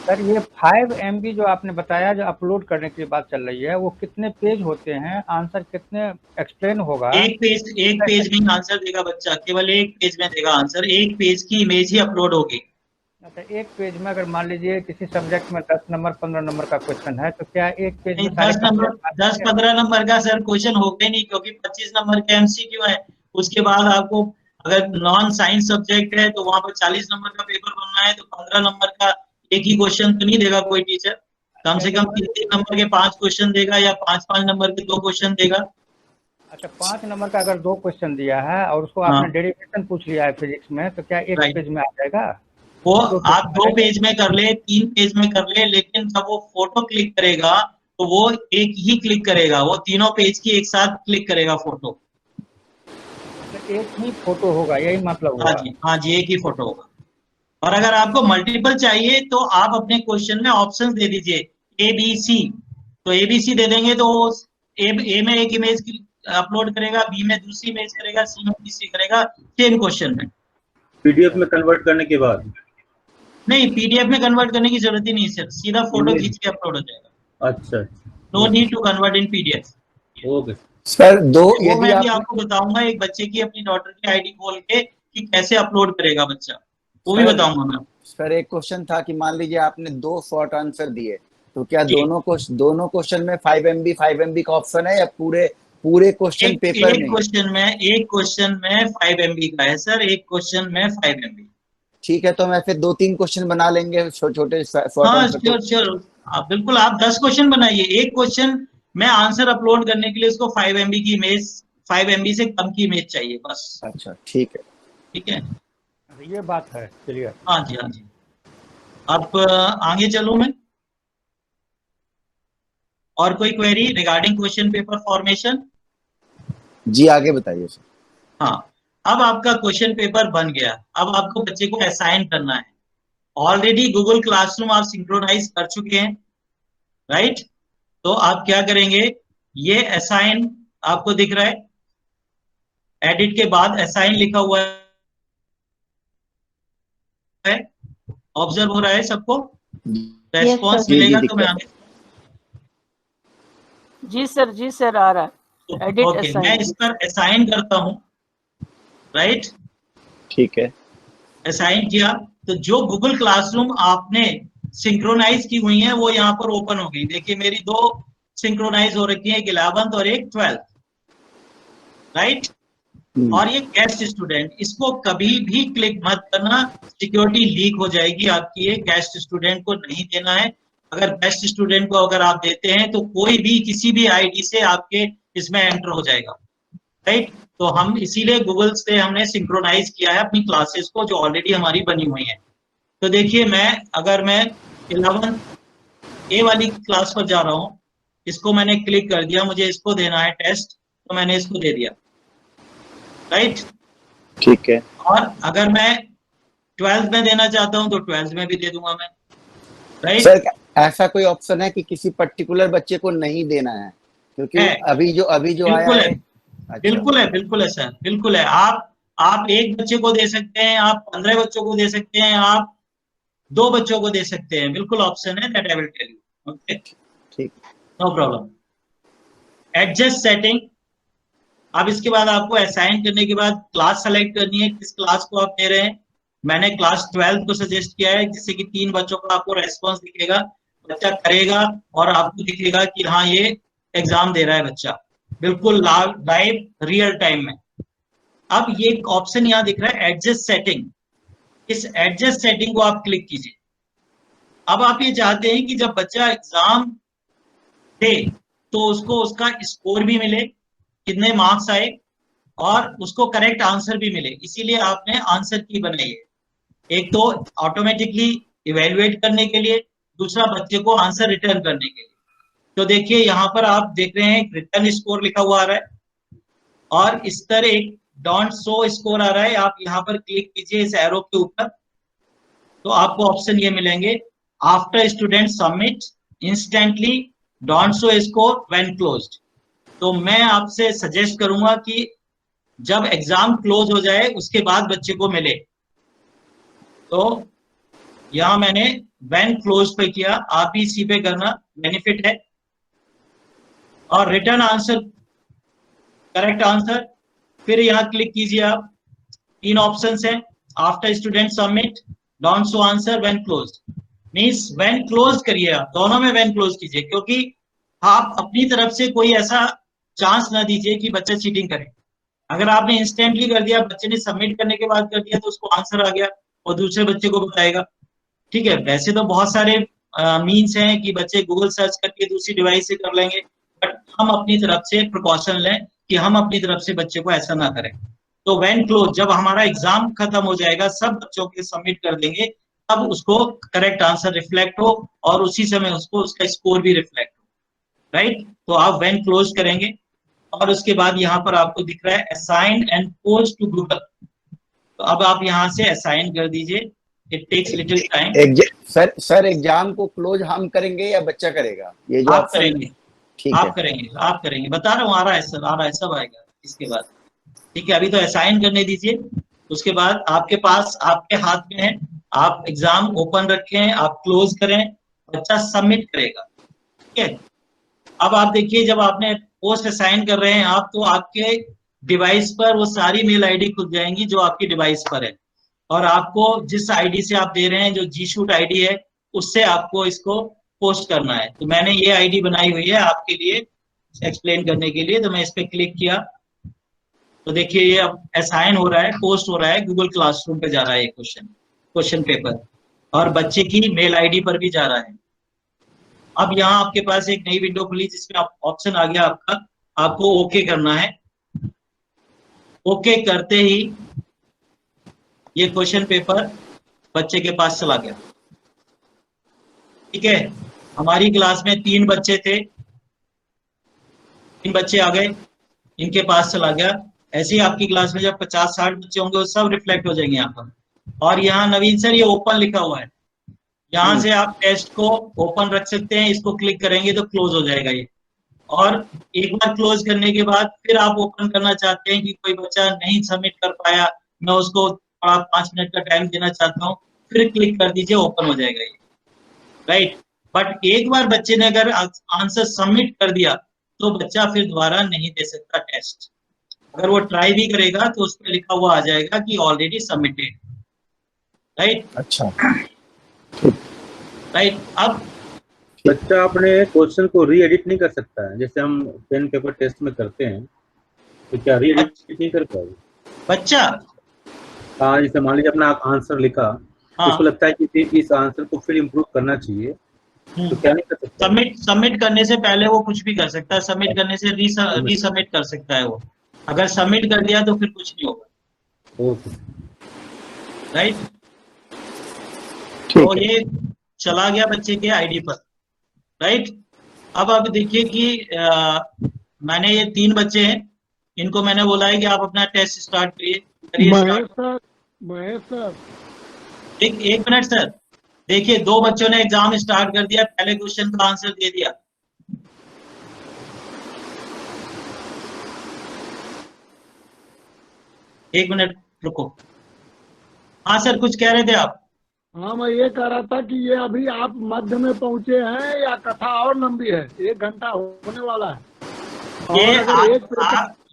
सर ये 5 MB जो आपने बताया, जो अपलोड करने की बात चल रही है, वो कितने पेज होते हैं? आंसर कितने एक्सप्लेन होगा? एक पेज में आंसर देगा बच्चा, केवल एक पेज में देगा आंसर, एक पेज की इमेज ही अपलोड होगी। अच्छा, एक पेज में अगर मान लीजिए किसी सब्जेक्ट में 10 नंबर 15 नंबर का क्वेश्चन है, तो क्या एक पेज में 10-15 नंबर का सर क्वेश्चन होगा ही नहीं, क्योंकि 25 नंबर का MCQ है। उसके बाद आपको अगर नॉन साइंस सब्जेक्ट है तो वहां पर 40 नंबर का पेपर बनना है, तो 15 नंबर का एक ही क्वेश्चन तो नहीं देगा कोई टीचर। कम से कम 3 नंबर के 5 क्वेश्चन देगा, या 5 नंबर के 2 क्वेश्चन देगा। अच्छा, 5 नंबर का अगर 2 क्वेश्चन दिया है और उसको आपने डेरिवेशन पूछ लिया है फिजिक्स में, तो क्या एक पेज में आ जाएगा? वो आप 2 पेज में कर ले, 3 पेज में कर ले, लेकिन जब वो फोटो क्लिक करेगा तो वो एक ही क्लिक करेगा, वो तीनों पेज की एक साथ क्लिक करेगा फोटो। एक ही फोटो होगा, यही मतलब होगा? हाँ जी, एक ही फोटो होगा। और अगर आपको मल्टीपल चाहिए तो आप अपने क्वेश्चन में ऑप्शंस दे दीजिए ABC। तो ABC दे देंगे तो ए में एक इमेज अपलोड करेगा, B में दूसरी इमेज करेगा, C में तीसरी करेगा, सेम क्वेश्चन में। PDF में कन्वर्ट करने के बाद? नहीं, PDF में कन्वर्ट करने की जरूरत ही नहीं सर, सीधा फोटो खींच के अपलोड हो जाएगा। अच्छा, no need to convert in PDF। Okay sir. वो मैं भी आपको बताऊंगा, एक बच्चे की अपनी डॉटर की ID खोल के कि कैसे अपलोड करेगा बच्चा, वो भी बताऊंगा मैं। सर एक क्वेश्चन था कि मान लीजिए आपने 2 शॉर्ट आंसर दिए, तो क्या दोनों क्वेश्चन में 5 MB का ऑप्शन है, या पूरे क्वेश्चन पेपर में? एक क्वेश्चन में 5 MB का है सर, एक क्वेश्चन में 5 MB। ठीक है, तो मैं फिर 2-3 क्वेश्चन बना लेंगे छोटे शॉर्ट हाँ आंसर। श्योर, आप बिल्कुल, आप 10 क्वेश्चन बनाइए। एक क्वेश्चन में आंसर अपलोड करने के लिए उसको 5 MB की इमेज, 5 MB से कम की इमेज चाहिए बस। अच्छा ठीक है, ठीक है, ये बात है क्लियर। हाँ जी हाँ जी। अब आगे चलूं मैं, और कोई query regarding question paper formation? जी आगे बताइए सर। हाँ, अब आपका क्वेश्चन पेपर बन गया। अब आपको बच्चे को असाइन करना है। ऑलरेडी गूगल क्लासरूम आप सिंक्रोनाइज कर चुके हैं, राइट। तो आप क्या करेंगे, ये असाइन आपको दिख रहा है, एडिट के बाद असाइन लिखा हुआ है, ऑब्जर्व हो रहा है सबको? रेस्पॉन्स मिलेगा तो मैं आगे। जी सर आ रहा है। एडिट ओके, मैं इस पर असाइन करता हूं, राइट। ठीक है, असाइन किया तो जो गूगल क्लासरूम आपने सिंक्रोनाइज की हुई है वो यहाँ पर ओपन हो गई। देखिए मेरी 2 सिंक्रोनाइज हो रखी है, एक 11th और एक 12th, राइट। और ये गेस्ट स्टूडेंट, इसको कभी भी क्लिक मत करना, सिक्योरिटी लीक हो जाएगी आपकी। ये गेस्ट स्टूडेंट को नहीं देना है। अगर गेस्ट स्टूडेंट को अगर आप देते हैं तो कोई भी किसी भी ID से आपके इसमें एंटर हो जाएगा, राइट। तो हम इसीलिए गूगल से हमने सिंक्रोनाइज किया है अपनी क्लासेस को, जो ऑलरेडी हमारी बनी हुई है। तो देखिए अगर मैं 11th A वाली क्लास पर जा रहा हूँ, इसको मैंने क्लिक कर दिया, मुझे इसको देना है टेस्ट, तो मैंने इसको दे दिया, राइट। ठीक है। और अगर मैं 12th में देना चाहता हूँ तो 12th में भी दे दूंगा मैं, राइट। सर ऐसा कोई ऑप्शन है कि किसी पर्टिकुलर बच्चे को नहीं देना है? क्योंकि अभी जो आया है। अच्छा। बिल्कुल है सर, बिल्कुल है। आप एक बच्चे को दे सकते हैं, आप 15 बच्चों को दे सकते हैं, आप 2 बच्चों को दे सकते हैं, बिल्कुल ऑप्शन है, that I will tell you. Okay, ठीक, नो प्रॉब्लम। Adjust setting. अब इसके बाद आपको असाइन करने के बाद क्लास सेलेक्ट करनी है, किस क्लास को आप दे रहे हैं। मैंने क्लास 12 को सजेस्ट किया है, जिससे कि 3 बच्चों का आपको रेस्पॉन्स दिखेगा, बच्चा करेगा और आपको दिखेगा कि हाँ ये एग्जाम दे रहा है बच्चा, बिल्कुल लाइव रियल टाइम में। अब ये ऑप्शन यहाँ दिख रहा है एडजस्ट सेटिंग, इस एडजस्ट सेटिंग को आप क्लिक कीजिए। अब आप ये चाहते हैं कि जब बच्चा एग्जाम दे तो उसको उसका स्कोर भी मिले, कितने मार्क्स आए, और उसको करेक्ट आंसर भी मिले। इसीलिए आपने आंसर की बनाई है, एक तो ऑटोमेटिकली इवेल्युएट करने के लिए, दूसरा बच्चे को आंसर रिटर्न करने के लिए। तो देखिए यहाँ पर आप देख रहे हैं रिटर्न स्कोर लिखा हुआ आ रहा है और इस तरह एक डोंट शो स्कोर आ रहा है। आप यहाँ पर क्लिक कीजिए इस एरो के ऊपर, तो आपको ऑप्शन ये मिलेंगे, after student submit instantly don't show score when closed. तो मैं आपसे सजेस्ट करूंगा कि जब एग्जाम क्लोज हो जाए उसके बाद बच्चे को मिले। तो यहां मैंने व्हेन क्लोज पे किया, आप ही इसी पे करना, बेनिफिट है। और रिटर्न आंसर, करेक्ट आंसर, फिर यहां क्लिक कीजिए आप, 3 ऑप्शंस हैं, after student submit, don't show answer, when closed. Means when close करिए आप, दोनों में व्हेन क्लोज कीजिए, क्योंकि आप अपनी तरफ से कोई ऐसा चांस ना दीजिए कि बच्चा चीटिंग करे। अगर आपने इंस्टेंटली कर दिया, बच्चे ने सबमिट करने के बाद कर दिया, तो उसको आंसर आ गया और दूसरे बच्चे को बताएगा। ठीक है, वैसे तो बहुत सारे मीन्स हैं कि बच्चे गूगल सर्च करके दूसरी डिवाइस से कर लेंगे, बट हम अपनी तरफ से प्रिकॉशन लें कि हम अपनी तरफ से बच्चे को ऐसा ना करें। तो व्हेन क्लोज, जब हमारा एग्जाम खत्म हो जाएगा, सब बच्चों के सबमिट कर देंगे, तब उसको करेक्ट आंसर रिफ्लेक्ट हो और उसी समय उसको उसका स्कोर भी रिफ्लेक्ट हो, राइट। तो आप व्हेन क्लोज करेंगे और उसके बाद यहाँ पर आपको दिख रहा है assign and post to Google. तो अब आप यहाँ से असाइन कर दीजिए, it takes little time. Sir exam को क्लोज हम करेंगे या बच्चा करेगा? ये जो आप करेंगे, ठीक आप है, करेंगे, आप करेंगे, बता रहा हूँ, आ रहा है सर, आ रहा है, सब आएगा इसके बाद। ठीक है, अभी तो असाइन करने दीजिए, उसके बाद आपके पास, आपके हाथ में है, आप एग्जाम ओपन रखें, आप क्लोज करें, बच्चा सबमिट करेगा। ठीक है, अब आप देखिए, जब आपने पोस्ट असाइन कर रहे हैं आप, तो आपके डिवाइस पर वो सारी मेल आईडी खुल जाएंगी जो आपकी डिवाइस पर है, और आपको जिस आईडी से आप दे रहे हैं, जो जी शूट आईडी है, उससे आपको इसको पोस्ट करना है। तो मैंने ये आईडी बनाई हुई है आपके लिए एक्सप्लेन करने के लिए, तो मैं इस पे क्लिक किया, तो देखिए ये अब असाइन हो रहा है, पोस्ट हो रहा है, गूगल क्लासरूम पे जा रहा है ये क्वेश्चन पेपर, और बच्चे की मेल आईडी पर भी जा रहा है। अब यहाँ आपके पास एक नई विंडो खुली जिसमें ऑप्शन आ गया आपका, आपको ओके करना है। ओके करते ही ये क्वेश्चन पेपर बच्चे के पास चला गया। ठीक है, हमारी क्लास में 3 बच्चे थे, 3 बच्चे आ गए, इनके पास चला गया। ऐसे ही आपकी क्लास में जब 50-60 बच्चे होंगे, वो सब रिफ्लेक्ट हो जाएंगे यहाँ पर। और यहाँ नवीन सर ये ओपन लिखा हुआ है, यहाँ से आप टेस्ट को ओपन रख सकते हैं, इसको क्लिक करेंगे तो क्लोज हो जाएगा ये। और एक बार क्लोज करने के बाद फिर आप ओपन करना चाहते हैं कि कोई बच्चा नहीं सबमिट कर पाया, मैं उसको 5 मिनट का टाइम देना चाहता हूँ, फिर क्लिक कर दीजिए, ओपन हो जाएगा ये, राइट। बट एक बार बच्चे ने अगर आंसर सबमिट कर दिया तो बच्चा फिर दोबारा नहीं दे सकता टेस्ट। अगर वो ट्राई भी करेगा तो उस पर लिखा हुआ आ जाएगा कि ऑलरेडी सबमिटेड, राइट। अच्छा, राइट। अब बच्चा अपने क्वेश्चन को री एडिट नहीं कर सकता है, जैसे हम पेन पेपर टेस्ट में करते हैं, तो क्या री एडिट नहीं कर पाएगा बच्चा? हाँ, जैसे मान लीजिए अपना आंसर लिखा, हाँ, उसको लगता है कि इस आंसर को फिर इम्प्रूव करना चाहिए, तो क्या नहीं कर सकता? सबमिट करने से पहले वो कुछ भी कर सकता है, सबमिट करने से रीसबमिट कर सकता है वो। अगर सबमिट कर दिया तो फिर कुछ नहीं होगा, राइट। तो ये चला गया बच्चे के आईडी पर, राइट। अब आप देखिए कि मैंने ये 3 बच्चे हैं, इनको मैंने बोला है कि आप अपना टेस्ट स्टार्ट करिए। एक मिनट सर, देखिए 2 बच्चों ने एग्जाम स्टार्ट कर दिया, पहले क्वेश्चन का आंसर दे दिया। एक मिनट रुको। हाँ सर, कुछ कह रहे थे आप? हाँ, मैं ये कह रहा था कि ये अभी आप मध्य में पहुंचे हैं या कथा और लंबी है? 1 घंटा होने वाला है।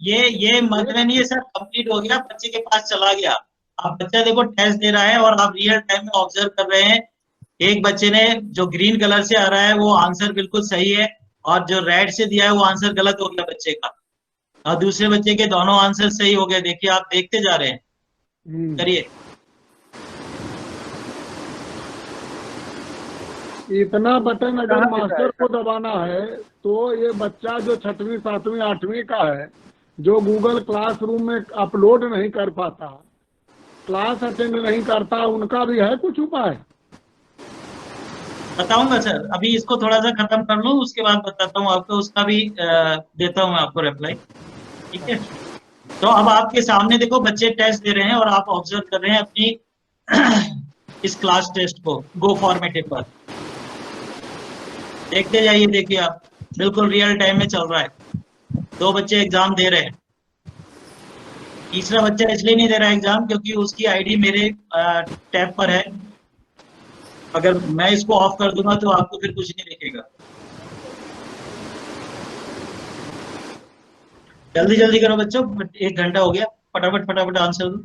ये मध्य में नहीं है सर, कंप्लीट हो गया, बच्चे के पास चला गया। आप बच्चा देखो टेस्ट दे रहा है और आप रियल टाइम में ऑब्जर्व कर रहे हैं। एक बच्चे ने जो ग्रीन कलर से आ रहा है वो आंसर बिल्कुल सही है, और जो रेड से दिया है वो आंसर गलत हो गया बच्चे का, और दूसरे बच्चे के दोनों आंसर सही हो गए। देखिए आप देखते जा रहे हैं, करिए। इतना बटन अगर मास्टर को दबाना है तो ये बच्चा जो 6वीं 7वीं 8वीं का है, जो गूगल क्लासरूम में अपलोड नहीं कर पाता, क्लास अटेंड नहीं करता, उनका भी है कुछ उपाय? बताऊंगा सर, अभी इसको थोड़ा सा खत्म कर लूं, उसके बाद बताता हूँ आपको, उसका भी देता हूँ मैं आपको रिप्लाई। ठीक है, तो अब आपके सामने देखो बच्चे टेस्ट दे रहे हैं और आप ऑब्जर्व कर रहे हैं अपनी इस क्लास टेस्ट को गो फॉर्मेटिव पर। देखते जाइए, देखिए आप, बिल्कुल रियल टाइम में चल रहा है। 2 बच्चे एग्जाम दे रहे हैं। तीसरा बच्चा इसलिए नहीं दे रहा एग्जाम क्योंकि उसकी आईडी मेरे टैब पर है। अगर मैं इसको ऑफ कर दूंगा तो आपको फिर कुछ नहीं दिखेगा। जल्दी जल्दी करो बच्चों, 1 घंटा हो गया, फटाफट फटाफट आंसर दो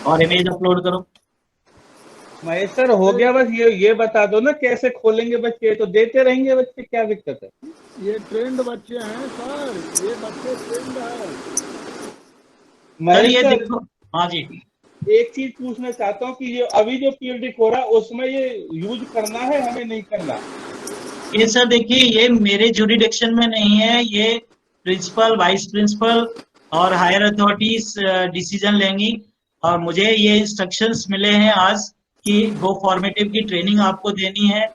और इमेज अपलोड करो। महेश सर हो गया, बस ये बता दो ना कैसे खोलेंगे बच्चे, तो देते रहेंगे बच्चे, क्या दिक्कत है? ये ट्रेंड बच्चे हैं सर, ये बच्चे ट्रेंड है। सर महेश ये सर देखो, हाँ जी, एक चीज पूछना चाहता हूँ कि ये अभी जो पीएचडी हो रहा है उसमें ये यूज करना है हमें, नहीं करना? ये सर देखिए, ये मेरे जुरिडिक्शन में नहीं है, ये प्रिंसिपल, वाइस प्रिंसिपल और हायर अथॉरिटीज डिसीजन लेंगी। और मुझे ये इंस्ट्रक्शंस मिले हैं आज कि गो फॉर्मेटिव की ट्रेनिंग आपको देनी है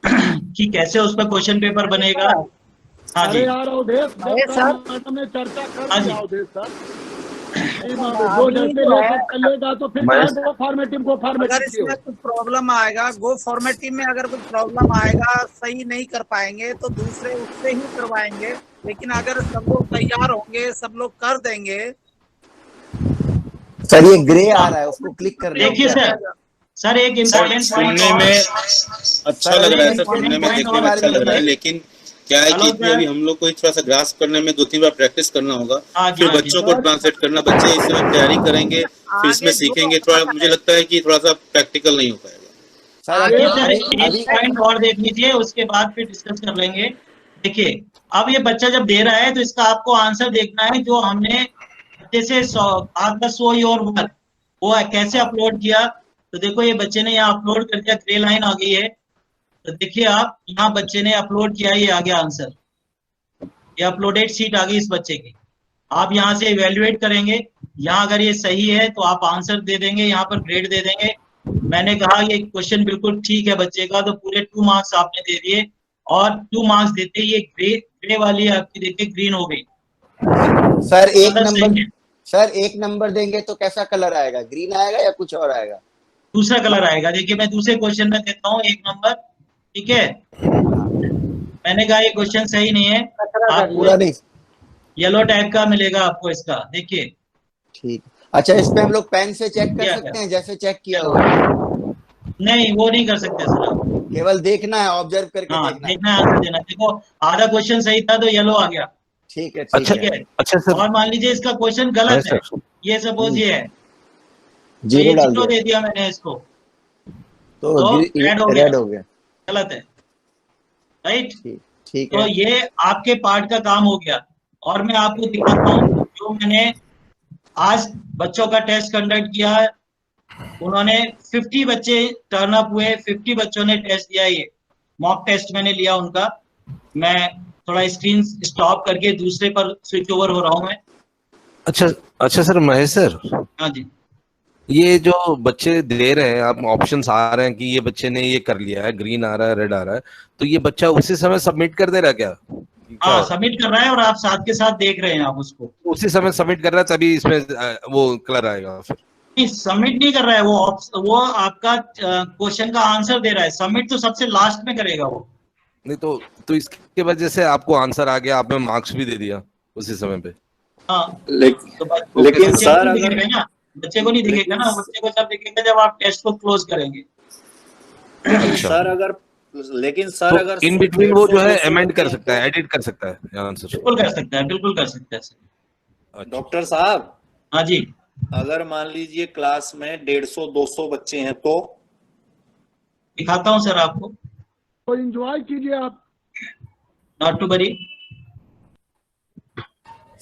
कि कैसे उस पर क्वेश्चन पेपर बनेगा। हाँ जी, अरे यार अवधेश, जब महेश तक सर, मैडम ने चर्चा कर हाँ दिया जी, अवधेश सर, जो अभी जैसे जो ले है, सकता लेगा, तो फिर महेश चाहे गो फॉर्मेटिव अगर की हो। इसमें कुछ प्रॉब्लम आएगा, गो फॉर्मेटिव में अगर कुछ प्रॉब्लम आएगा, सही नहीं कर पाएंगे तो दूसरे उससे ही करवाएंगे। लेकिन अगर सब लोग तैयार होंगे, सब लोग कर देंगे। सर ये ग्रे आ रहा है, उसको क्लिक कर लो देखिए क्या? सर एक इम्पोर्टेंट पॉइंट सुनने और, में अच्छा लग रहा है सर, सुनने में, पॉइंट देखने और में अच्छा लग रहा है, बताइए। लेकिन क्या है कि हेलो इसमें सर, अभी हम लोग को थोड़ा सा ग्रास्प करने में 2-3 बार प्रैक्टिस करना होगा, हाँ जी, फिर हाँ जी बच्चों को ट्रांसलेट करना, बच्चे इस समय तैयारी करेंगे, फिर इसमें आगे जो सीखेंगे, थोड़ा आता मुझे है, लगता है कि थोड़ा सा प्रैक्टिकल नहीं हो पाएगा। सर आगे देखिए जो सर, अभी एक अभी पॉइंट और देख लीजिए, उसके बाद फिर डिस्कस कर लेंगे। देखिए, अब ये बच्चा जब दे रहा है तो इसका आपको आंसर देखना है, जो हमने जैसे आपका शो योर वर्क वो कैसे अपलोड किया। तो देखो ये बच्चे ने यहाँ अपलोड कर दिया, ग्रे लाइन आ गई है। तो देखिए आप, यहाँ बच्चे ने अपलोड किया, ये आ गया आंसर, ये अपलोडेड सीट आ गई इस बच्चे की। आप यहाँ से इवेल्युएट करेंगे, यहाँ अगर ये सही है तो आप आंसर दे देंगे, यहाँ पर ग्रेड दे देंगे। मैंने कहा ये क्वेश्चन बिल्कुल ठीक है बच्चे का, तो पूरे 2 मार्क्स आपने दे दिए। और 2 मार्क्स देते ही ये ग्रे ग्रे वाली आपकी देखिए ग्रीन हो गई। सर एक मतलब नंबर, सही है, सर एक नंबर देंगे तो कैसा कलर आएगा? ग्रीन आएगा या कुछ और आएगा? दूसरा कलर आएगा। देखिए मैं दूसरे क्वेश्चन में देता हूँ 1 नंबर, ठीक है। मैंने कहा ये क्वेश्चन सही नहीं है, खतरा आपको पूरा नहीं? येलो टाइप का मिलेगा आपको इसका, देखिए ठीक। अच्छा, इस पे हम लोग पेन से चेक कर क्या सकते है। हैं जैसे चेक किया हुआ? नहीं वो नहीं कर सकते सर आप। केवल देखना है, ऑब्जर्व करके हाँ देखना है। देखना है, आंसर देना है। देखो आधा क्वेश्चन सही था तो येलो आ गया, ठीक है, ठीक अच्छा ठीक है। है। अच्छा सर, और मान लीजिए इसका क्वेश्चन है गलत है, सर, ये सपोज ये है, तो जीरो ये डाल 0 दिया दे दिया मैंने इसको, तो तो रेड हो गया, रेड हो गया। गलत है, राइट। ठीक, ठीक तो है। ये आपके पार्ट का काम हो गया। और मैं आपको दिखाता हूँ, जो मैंने आज बच्चों का टेस्ट कंडक्ट किया है, उन्होंने 50 बच्चे टर्न अप हुए, 50 बच्चों ने टेस्ट दिया। ये मॉक टेस्ट मैंने लिया उनका। मैं थोड़ा स्क्रीन स्टॉप करके दूसरे पर स्विच ओवर हो रहा हूँ मैं। अच्छा अच्छा सर, महेश सर, हाँ जी, ये जो बच्चे दे रहे हैं, आप ऑप्शंस आ रहे हैं कि ये बच्चे ने ये कर लिया है, ग्रीन आ रहा है, रेड आ रहा है, तो ये बच्चा उसी समय सबमिट कर दे रहा है क्या? क्या हाँ सबमिट कर रहा है और आप साथ के साथ देख रहे हैं आप उसको। उसी समय सबमिट कर रहा है तभी इसमें वो कलर आएगा फिर? नहीं सबमिट नहीं कर रहा है वो आपका क्वेश्चन का आंसर दे रहा है। सबमिट तो सबसे लास्ट में करेगा वो। नहीं तो इसके वजह से आपको आंसर आ गया, आपने मार्क्स भी दे दिया उसी समय पे। हाँ तो ओके लेकिन सर। बच्चे को सर नहीं अगर, दिखेगा ना, बच्चे को नहीं दिखेगा लेकिन ना, बच्चे को जब दिखेगा जब आप टेस्ट को क्लोज करेंगे। लेकिन अच्छा, सर अगर लेकिन सर तो अगर इन बिटवीन वो 150 जो है 200 अमेंड बच्चे कर हैं सकता तो, है, एडिट कर सकता है आंसर। बिल्कुल कर सकता है, बिल्कुल कर सकता है सर। अच्छा, डॉक्टर साहब हाँ जी, अगर मान लीजिए क्लास में 150-200 बच्चे हैं तो? दिखाता हूँ सर आपको, तो एंजॉय कीजिए आप। Not to worry.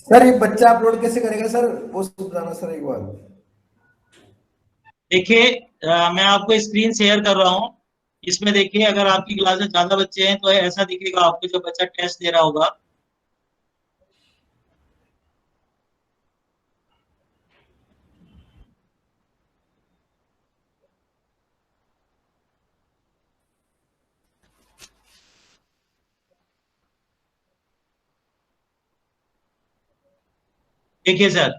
सर ये बच्चा अपलोड कैसे करेगा सर, वो समझाना सर एक बार। देखिए मैं आपको स्क्रीन शेयर कर रहा हूँ, इसमें देखिए अगर आपकी क्लास में ज्यादा बच्चे हैं तो ऐसा दिखेगा आपको, जो बच्चा टेस्ट दे रहा होगा। देखिए सर,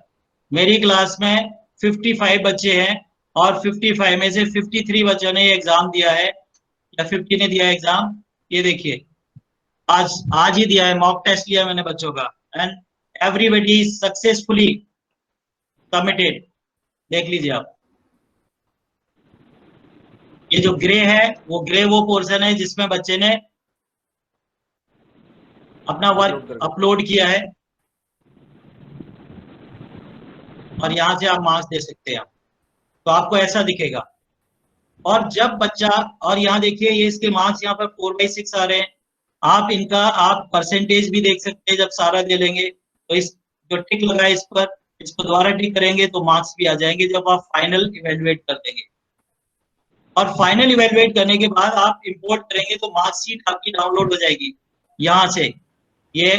मेरी क्लास में 55 बच्चे हैं और 55 में से 53 बच्चों ने एग्जाम दिया है या 50 ने दिया एग्जाम। ये देखिए, आज ही दिया है, मॉक टेस्ट लिया मैंने बच्चों का, एंड एवरीबडी सक्सेसफुली सबमिटेड। देख लीजिए आप, ये जो ग्रे है वो पोर्शन है जिसमें बच्चे ने अपना वर्क अपलोड किया है, और यहां से आप मार्क्स दे सकते हैं। तो आपको ऐसा दिखेगा। और जब बच्चा, और यहाँ देखिए ये इसके मार्क्स यहाँ पर 4/6 आ रहे हैं। आप परसेंटेज भी देख सकते हैं जब सारा दे लेंगे। तो इस जो टिक लगा है इस पर, इसको दोबारा टिक करेंगे तो मार्क्स भी आ जाएंगे जब आप फाइनल इवेलुएट कर देंगे। और फाइनल इवेलुएट करने के बाद आप इंपोर्ट करेंगे तो मार्कशीट आपकी डाउनलोड हो जाएगी। यहाँ से ये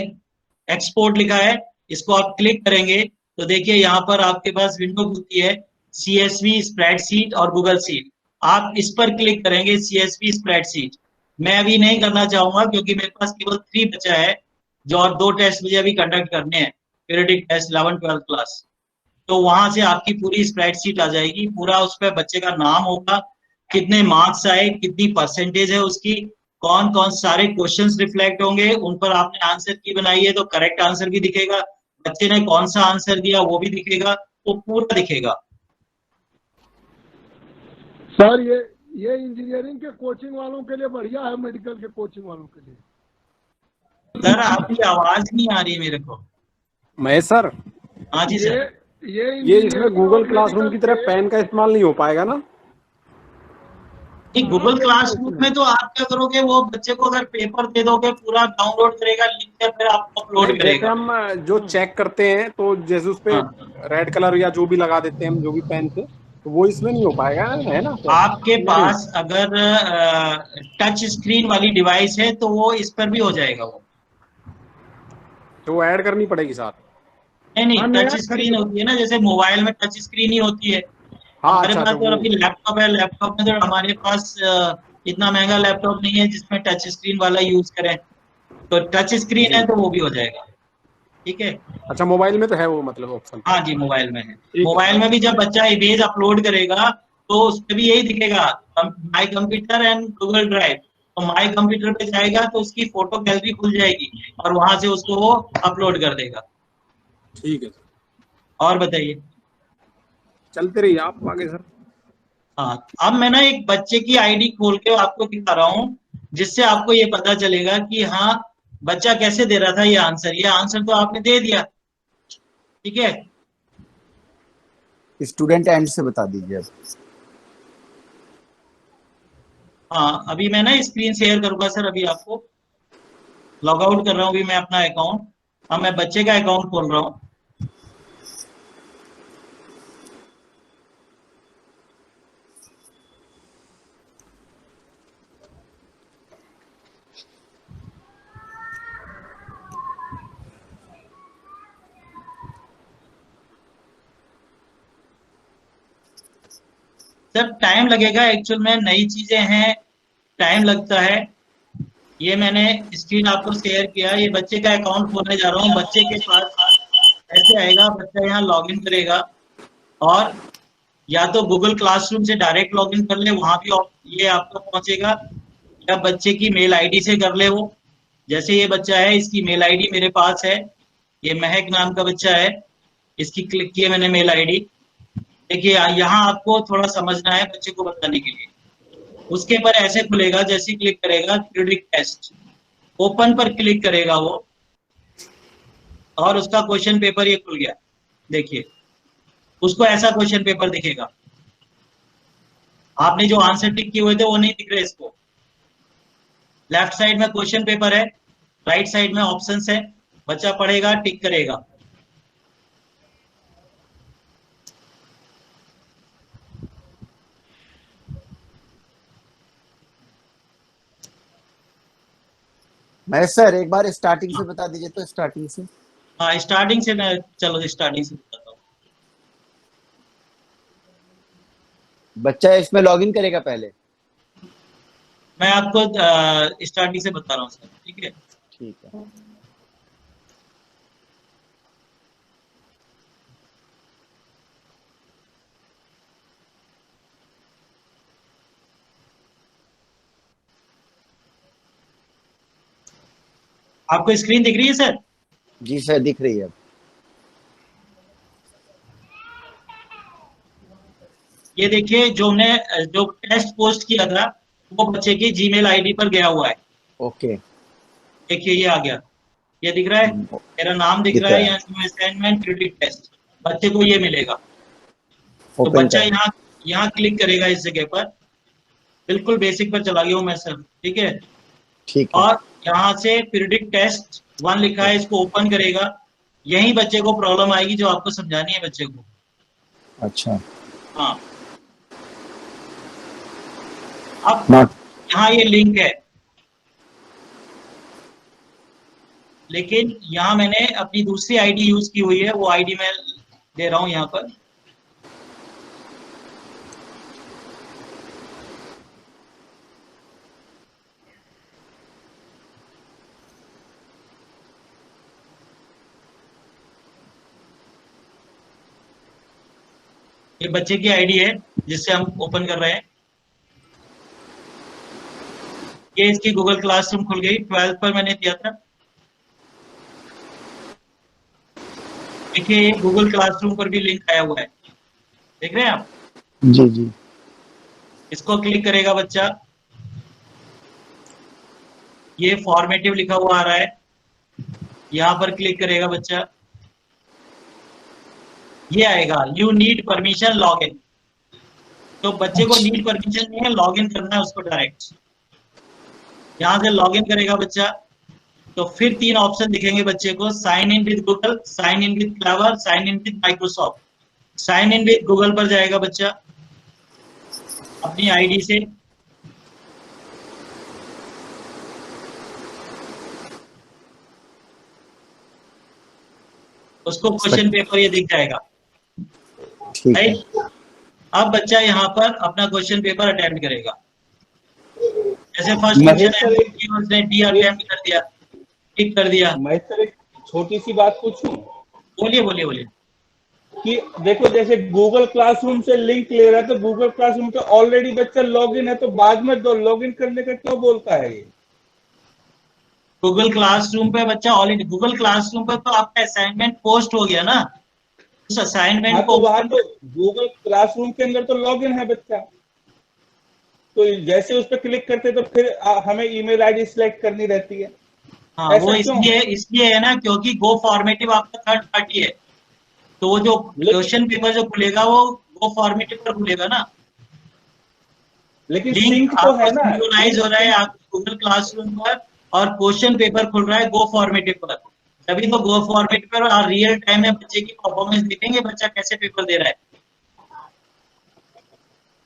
एक्सपोर्ट लिखा है, इसको आप क्लिक करेंगे तो देखिए यहाँ पर आपके पास विंडो खुलती है, CSV स्प्रेडशीट और गूगल शीट। आप इस पर क्लिक करेंगे, CSV स्प्रेडशीट। मैं अभी नहीं करना चाहूंगा क्योंकि मेरे पास केवल 3 बचा है, जो और 2 टेस्ट मुझे अभी कंडक्ट करने हैं, पीरियडिक टेस्ट 11-12 क्लास। तो वहां से आपकी पूरी स्प्रेडशीट आ जाएगी, पूरा उस पर बच्चे का नाम होगा, कितने मार्क्स आए, कितनी परसेंटेज है उसकी, कौन कौन सारे क्वेश्चंस रिफ्लेक्ट होंगे, उन पर आपने आंसर की बनाई है तो करेक्ट आंसर भी दिखेगा, बच्चे ने कौन सा आंसर दिया वो भी दिखेगा, तो पूरा दिखेगा। सर ये इंजीनियरिंग के कोचिंग वालों के लिए बढ़िया है, मेडिकल के कोचिंग वालों के लिए। सर आपकी आवाज नहीं आ रही मेरे को। महेश सर, हाँ जी सर। ये इसमें गूगल क्लासरूम की तरह पेन का इस्तेमाल नहीं हो पाएगा ना? गूगल क्लासरूम में तो आप क्या करोगे, वो बच्चे को अगर पेपर दे दोगे पूरा डाउनलोड करेगा, लिख कर फिर आपको अपलोड जैसे करेगा। हम जो चेक करते हैं तो जैसे उस पे रेड कलर या जो भी लगा देते हैं हम, जो भी पेन से, तो वो इसमें नहीं हो पाएगा, है ना? आपके पास अगर टच स्क्रीन वाली डिवाइस है तो वो इस पर भी हो जाएगा। वो तो वो ऐड करनी पड़ेगी साथ? नहीं, टच स्क्रीन होती है ना, जैसे मोबाइल में टच स्क्रीन ही होती है। हाँ, हमारे अच्छा, पास तो तो अभी लैपटॉप है, लैपटॉप में तो हमारे पास इतना महंगा लैपटॉप नहीं है जिसमें टच स्क्रीन वाला यूज करें, तो टच स्क्रीन है तो वो भी हो जाएगा। ठीक है। अच्छा, मोबाइल में तो है वो, मतलब ऑप्शन? हाँ जी, मोबाइल में है। मोबाइल में भी जब बच्चा इमेज अपलोड करेगा तो उसमें भी यही दिखेगा, my computer and Google drive. तो माई कंप्यूटर पे जाएगा तो उसकी फोटो गैलरी खुल जाएगी और वहां से उसको वो अपलोड कर देगा। ठीक है। और बताइए। चलते रहिए आप आगे सर। हाँ, अब मैं ना एक बच्चे की आईडी खोल के आपको दिखा रहा हूँ, जिससे आपको ये पता चलेगा कि हाँ बच्चा कैसे दे रहा था ये आंसर तो आपने दे दिया। ठीक है। स्टूडेंट एंड से बता दीजिए अब। हाँ, अभी मैं ना स्क्रीन शेयर करूंगा सर, अभी आपको लॉग आउट कर रहा हूँ अभी मैं अपना अकाउंट। अब मैं बच्चे का अकाउंट खोल रहा हूँ। सर टाइम लगेगा, एक्चुअल में नई चीजें हैं, टाइम लगता है। ये मैंने स्क्रीन आपको शेयर किया, ये बच्चे का अकाउंट खोलने जा रहा हूँ। बच्चे के पास ऐसे आएगा, बच्चा यहाँ लॉगिन करेगा और या तो गूगल क्लासरूम से डायरेक्ट लॉगिन कर ले, वहां भी ये आपको पहुंचेगा, या बच्चे की मेल आईडी से कर ले। वो जैसे ये बच्चा है, इसकी मेल आईडी मेरे पास है, ये महक नाम का बच्चा है, इसकी क्लिक किए मैंने मेल आईडी। देखिए यहाँ आपको थोड़ा समझना है बच्चे को बताने के लिए। उसके पर ऐसे खुलेगा, जैसे क्लिक करेगा पीरियडिक टेस्ट, ओपन पर क्लिक करेगा वो, और उसका क्वेश्चन पेपर ये खुल गया। देखिए उसको ऐसा क्वेश्चन पेपर दिखेगा। आपने जो आंसर टिक किए हुए थे वो नहीं दिख रहे इसको। लेफ्ट साइड में क्वेश्चन पेपर है, राइट साइड में ऑप्शंस है, बच्चा पढ़ेगा, टिक करेगा। मैं सर एक बार स्टार्टिंग से बता दीजिए तो। स्टार्टिंग से? हाँ स्टार्टिंग से मैं, चलो स्टार्टिंग से बताता हूँ। बच्चा इसमें लॉगिन करेगा पहले? मैं आपको स्टार्टिंग से बता रहा हूँ सर। ठीक है। ठीक है। आपको स्क्रीन दिख रही है सर? जी सर दिख रही है। ये देखिए जो हमने जो टेस्ट पोस्ट किया था वो बच्चे की जीमेल आईडी पर गया हुआ है। ओके देखिए ये आ गया, ये दिख रहा है, मेरा नाम दिख रहा है, यहाँ असाइनमेंट क्रेडिट टेस्ट, बच्चे को ये मिलेगा। तो बच्चा यहाँ क्लिक करेगा इस जगह पर, बिल्कुल बेसिक पर चला गया हूँ मैं सर, ठीक है। ठीक है। और यहाँ से पीरियडिक टेस्ट 1 लिखा है, इसको ओपन करेगा। यही बच्चे को प्रॉब्लम आएगी जो आपको समझानी है बच्चे को। अच्छा हाँ, अब यहाँ ये लिंक है, लेकिन यहाँ मैंने अपनी दूसरी आईडी यूज की हुई है, वो आईडी मैं दे रहा हूँ यहाँ पर। ये बच्चे की आईडी है जिससे हम ओपन कर रहे हैं। ये इसकी गूगल क्लासरूम खुल गई, 12th पर मैंने दिया था। देखिए ये गूगल क्लासरूम पर भी लिंक आया हुआ है, देख रहे हैं आप? जी जी। इसको क्लिक करेगा बच्चा, ये फॉर्मेटिव लिखा हुआ आ रहा है, यहाँ पर क्लिक करेगा बच्चा, ये आएगा you need permission log in. तो बच्चे को नीड परमिशन नहीं है, लॉग इन करना है उसको डायरेक्ट। यहाँ से लॉग इन करेगा बच्चा, तो फिर 3 ऑप्शन दिखेंगे बच्चे को, sign in with Google, sign in with clever, sign in with Microsoft. Sign in with Google पर जाएगा बच्चा अपनी आईडी से, उसको क्वेश्चन पेपर ये दिख जाएगा। राइट, अब बच्चा यहाँ पर अपना क्वेश्चन पेपर अटेम्प्ट करेगा। जैसे फर्स्ट क्वेश्चन उसने डी अटेम्प्ट कर दिया, टिक कर दिया। मैं सर एक छोटी सी बात पूछूं? बोलिए बोलिए बोलिए। कि देखो जैसे गूगल क्लासरूम से लिंक ले रहा है, तो गूगल क्लासरूम पे ऑलरेडी बच्चा लॉगिन है, तो बाद में लॉगिन करने का क्यों बोलता है ये? गूगल क्लासरूम पे बच्चा ऑलरेडी, गूगल क्लासरूम पे तो आपका असाइनमेंट पोस्ट हो गया ना, उस असाइनमेंट को वहां तो गूगल क्लासरूम के अंदर तो लॉगिन है बच्चा, तो जैसे उस पर क्लिक करते तो फिर हमें ईमेल आईडी सिलेक्ट करनी रहती है। हाँ, वो इसलिए है ना, क्योंकि गो फॉर्मेटिव आपका थर्ड पार्टी है, तो वो जो क्वेश्चन पेपर जो खुलेगा वो गो फॉर्मेटिव पर खुलेगा ना। लेकिन लिंक तो है ना, सिंक्रोनाइज हो रहा है आपके गूगल क्लासरूम पर और क्वेश्चन पेपर खुल रहा है गो फॉर्मेटिव पर, तभी तो गो फॉर्मेटिव पर और रियल टाइम में बच्चे की परफॉर्मेंस देखेंगे, बच्चा कैसे पेपर दे रहा है।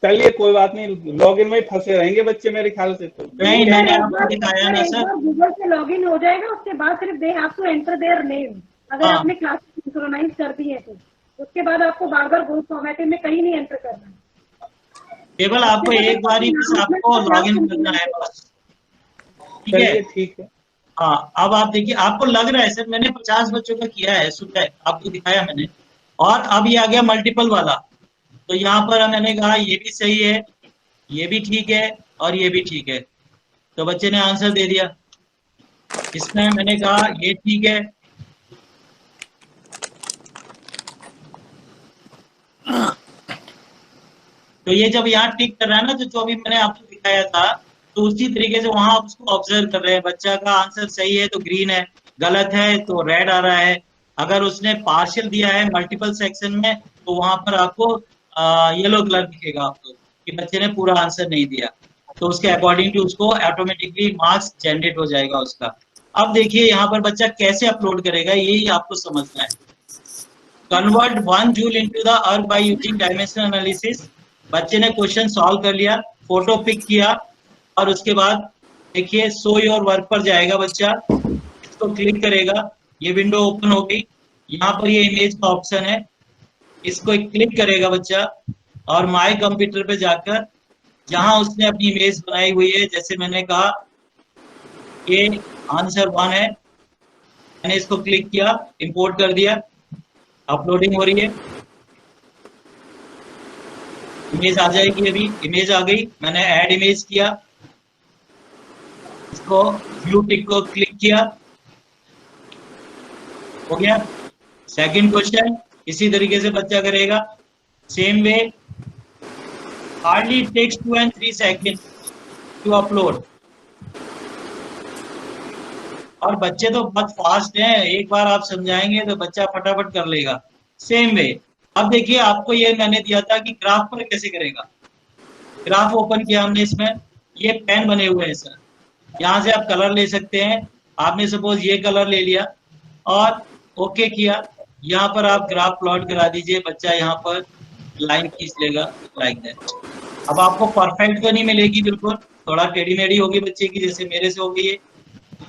चलिए कोई बात नहीं, लॉगिन में फंसे रहेंगे बच्चे मेरे ख्याल से। तो नहीं, मैंने आपको दिखाया ना सर, गूगल से लॉगिन हो जाएगा, उसके बाद सिर्फ दे आपको एंटर देयर नेम, अगर आपने क्लास सिंक्रोनाइज कर दी है तो उसके बाद आपको बार बार गो फॉर्मेटिव में कहीं नहीं एंटर करना है, केवल आपको एक बार ही बस आपको लॉगिन करना है बस, ठीक है? ठीक है। हाँ, अब आप देखिए, आपको लग रहा है सर मैंने 50 बच्चों का किया है, सुबह आपको दिखाया मैंने, और अब ये आ गया मल्टीपल वाला, तो यहाँ पर मैंने कहा ये भी सही है, ये भी ठीक है और ये भी ठीक है, तो बच्चे ने आंसर दे दिया। इसमें मैंने कहा ये ठीक है, तो ये जब यहाँ टिक कर रहा है ना, जो अभी मैंने आपको दिखाया था, तो उसी तरीके से वहां उसको ऑब्जर्व कर रहे हैं, बच्चा का आंसर सही है तो ग्रीन है, गलत है तो रेड आ रहा है, अगर उसने पार्शियल दिया है मल्टीपल सेक्शन में तो वहां पर आपको येलो कलर दिखेगा आपको कि बच्चे ने पूरा आंसर नहीं दिया, तो उसके अकॉर्डिंग टू उसको ऑटोमेटिकली मार्क्स जनरेट हो जाएगा उसका। अब देखिए यहाँ पर बच्चा कैसे अपलोड करेगा, यही आपको समझना है। Convert 1 joule into the earth by using dimension analysis. बच्चे ने क्वेश्चन सॉल्व कर लिया, फोटो पिक किया और उसके बाद देखिए शो योर वर्क पर जाएगा बच्चा, इसको क्लिक करेगा, ये विंडो ओपन हो गई, यहाँ पर ये इमेज का ऑप्शन है, इसको क्लिक करेगा बच्चा और माय कंप्यूटर पे जाकर जहां उसने अपनी इमेज बनाई हुई है, जैसे मैंने कहा ये आंसर 1 है, मैंने इसको क्लिक किया, इंपोर्ट कर दिया, अपलोडिंग हो रही है, इमेज आ जाएगी, अभी इमेज आ गई, मैंने ऐड इमेज किया, इसको ब्लू टिक को क्लिक किया, हो गया। सेकंड क्वेश्चन इसी तरीके से बच्चा करेगा, same way, hardly takes 2 and 3 seconds to upload. और बच्चे तो बहुत फास्ट हैं, एक बार आप समझाएंगे तो बच्चा फटाफट कर लेगा। सेम वे, अब देखिए आपको ये मैंने दिया था कि ग्राफ पर कैसे करेगा। ग्राफ ओपन किया हमने, इसमें ये पेन बने हुए हैं सर, यहाँ से आप कलर ले सकते हैं। आपने सपोज ये कलर ले लिया और ओके किया, यहाँ पर आप ग्राफ प्लॉट करा दीजिए, बच्चा यहाँ पर लाइन खींच लेगा लाइक दैट। अब आपको परफेक्ट तो नहीं मिलेगी, बिल्कुल थोड़ा टेढ़ी मेढ़ी होगी बच्चे की, जैसे मेरे से हो गई है।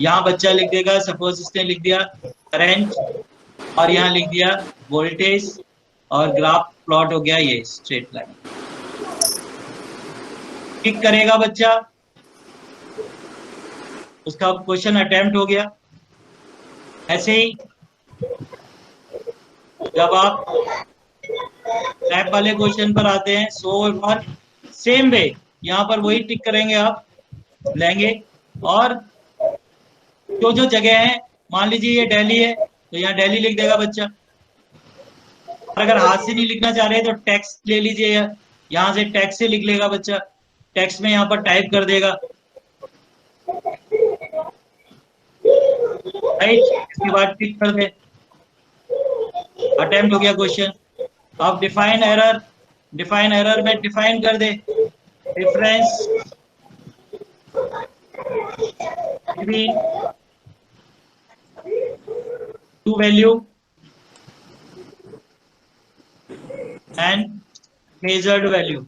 यहाँ बच्चा लिख देगा, सपोज इसने लिख दिया करंट और यहाँ लिख दिया वोल्टेज और ग्राफ प्लॉट हो गया ये स्ट्रेट लाइन। क्लिक करेगा बच्चा, उसका क्वेश्चन अटेम्प्ट हो गया। ऐसे ही जब आप टैप वाले क्वेश्चन पर आते हैं, सो और सेम वे यहाँ पर वही टिक करेंगे, आप लेंगे और जो जो जगह है, मान लीजिए ये दिल्ली है तो यहाँ दिल्ली लिख देगा बच्चा। और अगर हाथ से नहीं लिखना चाह रहे तो टेक्स्ट ले लीजिए, यहाँ से टेक्स्ट से लिख लेगा बच्चा, टेक्स्ट में यहाँ पर टाइप कर देगा, राइट। इसके बाद टिक कर दे, अटेम्प्ट हो गया क्वेश्चन। अब डिफाइन एरर, डिफाइन एरर में डिफाइन कर दे difference between true value and measured value.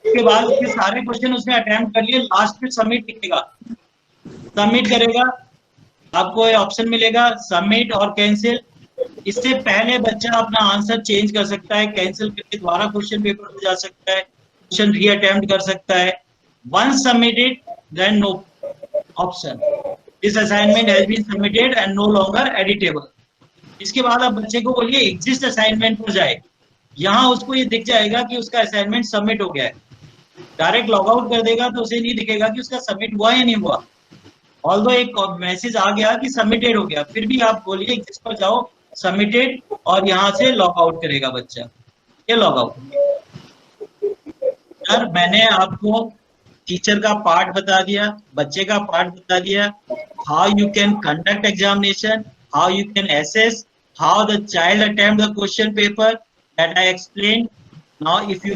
उसके बाद उसके सारे क्वेश्चन उसने अटेम्प्ट कर लिए, लास्ट में सबमिट लिखेगा। सबमिट करेगा, आपको ये ऑप्शन मिलेगा सबमिट और कैंसिल। इससे पहले बच्चा अपना आंसर चेंज कर सकता है, कैंसिल करके दोबारा क्वेश्चन पेपर पे जा सकता है, क्वेश्चन री अटेम्प्ट कर सकता है। Once submitted then no option, this assignment has been submitted and no longer editable. इसके बाद आप बच्चे को बोलिए एग्जिस्ट असाइनमेंट पर जाए, यहाँ उसको ये दिख जाएगा कि उसका असाइनमेंट सबमिट हो गया है। डायरेक्ट लॉग आउट कर देगा तो उसे नहीं दिखेगा कि उसका सबमिट हुआ या नहीं हुआ। ऑल्दो एक मैसेज आ गया कि सबमिटेड हो गया, फिर भी आप बोलिए जिस पर जाओ सबमिटेड और यहाँ से लॉग आउट करेगा बच्चा, ये लॉग आउट। सर मैंने आपको टीचर का पार्ट बता दिया, बच्चे का पार्ट बता दिया, how you can conduct examination, how you can assess, how the child attempt the question paper, that I explained. Now if you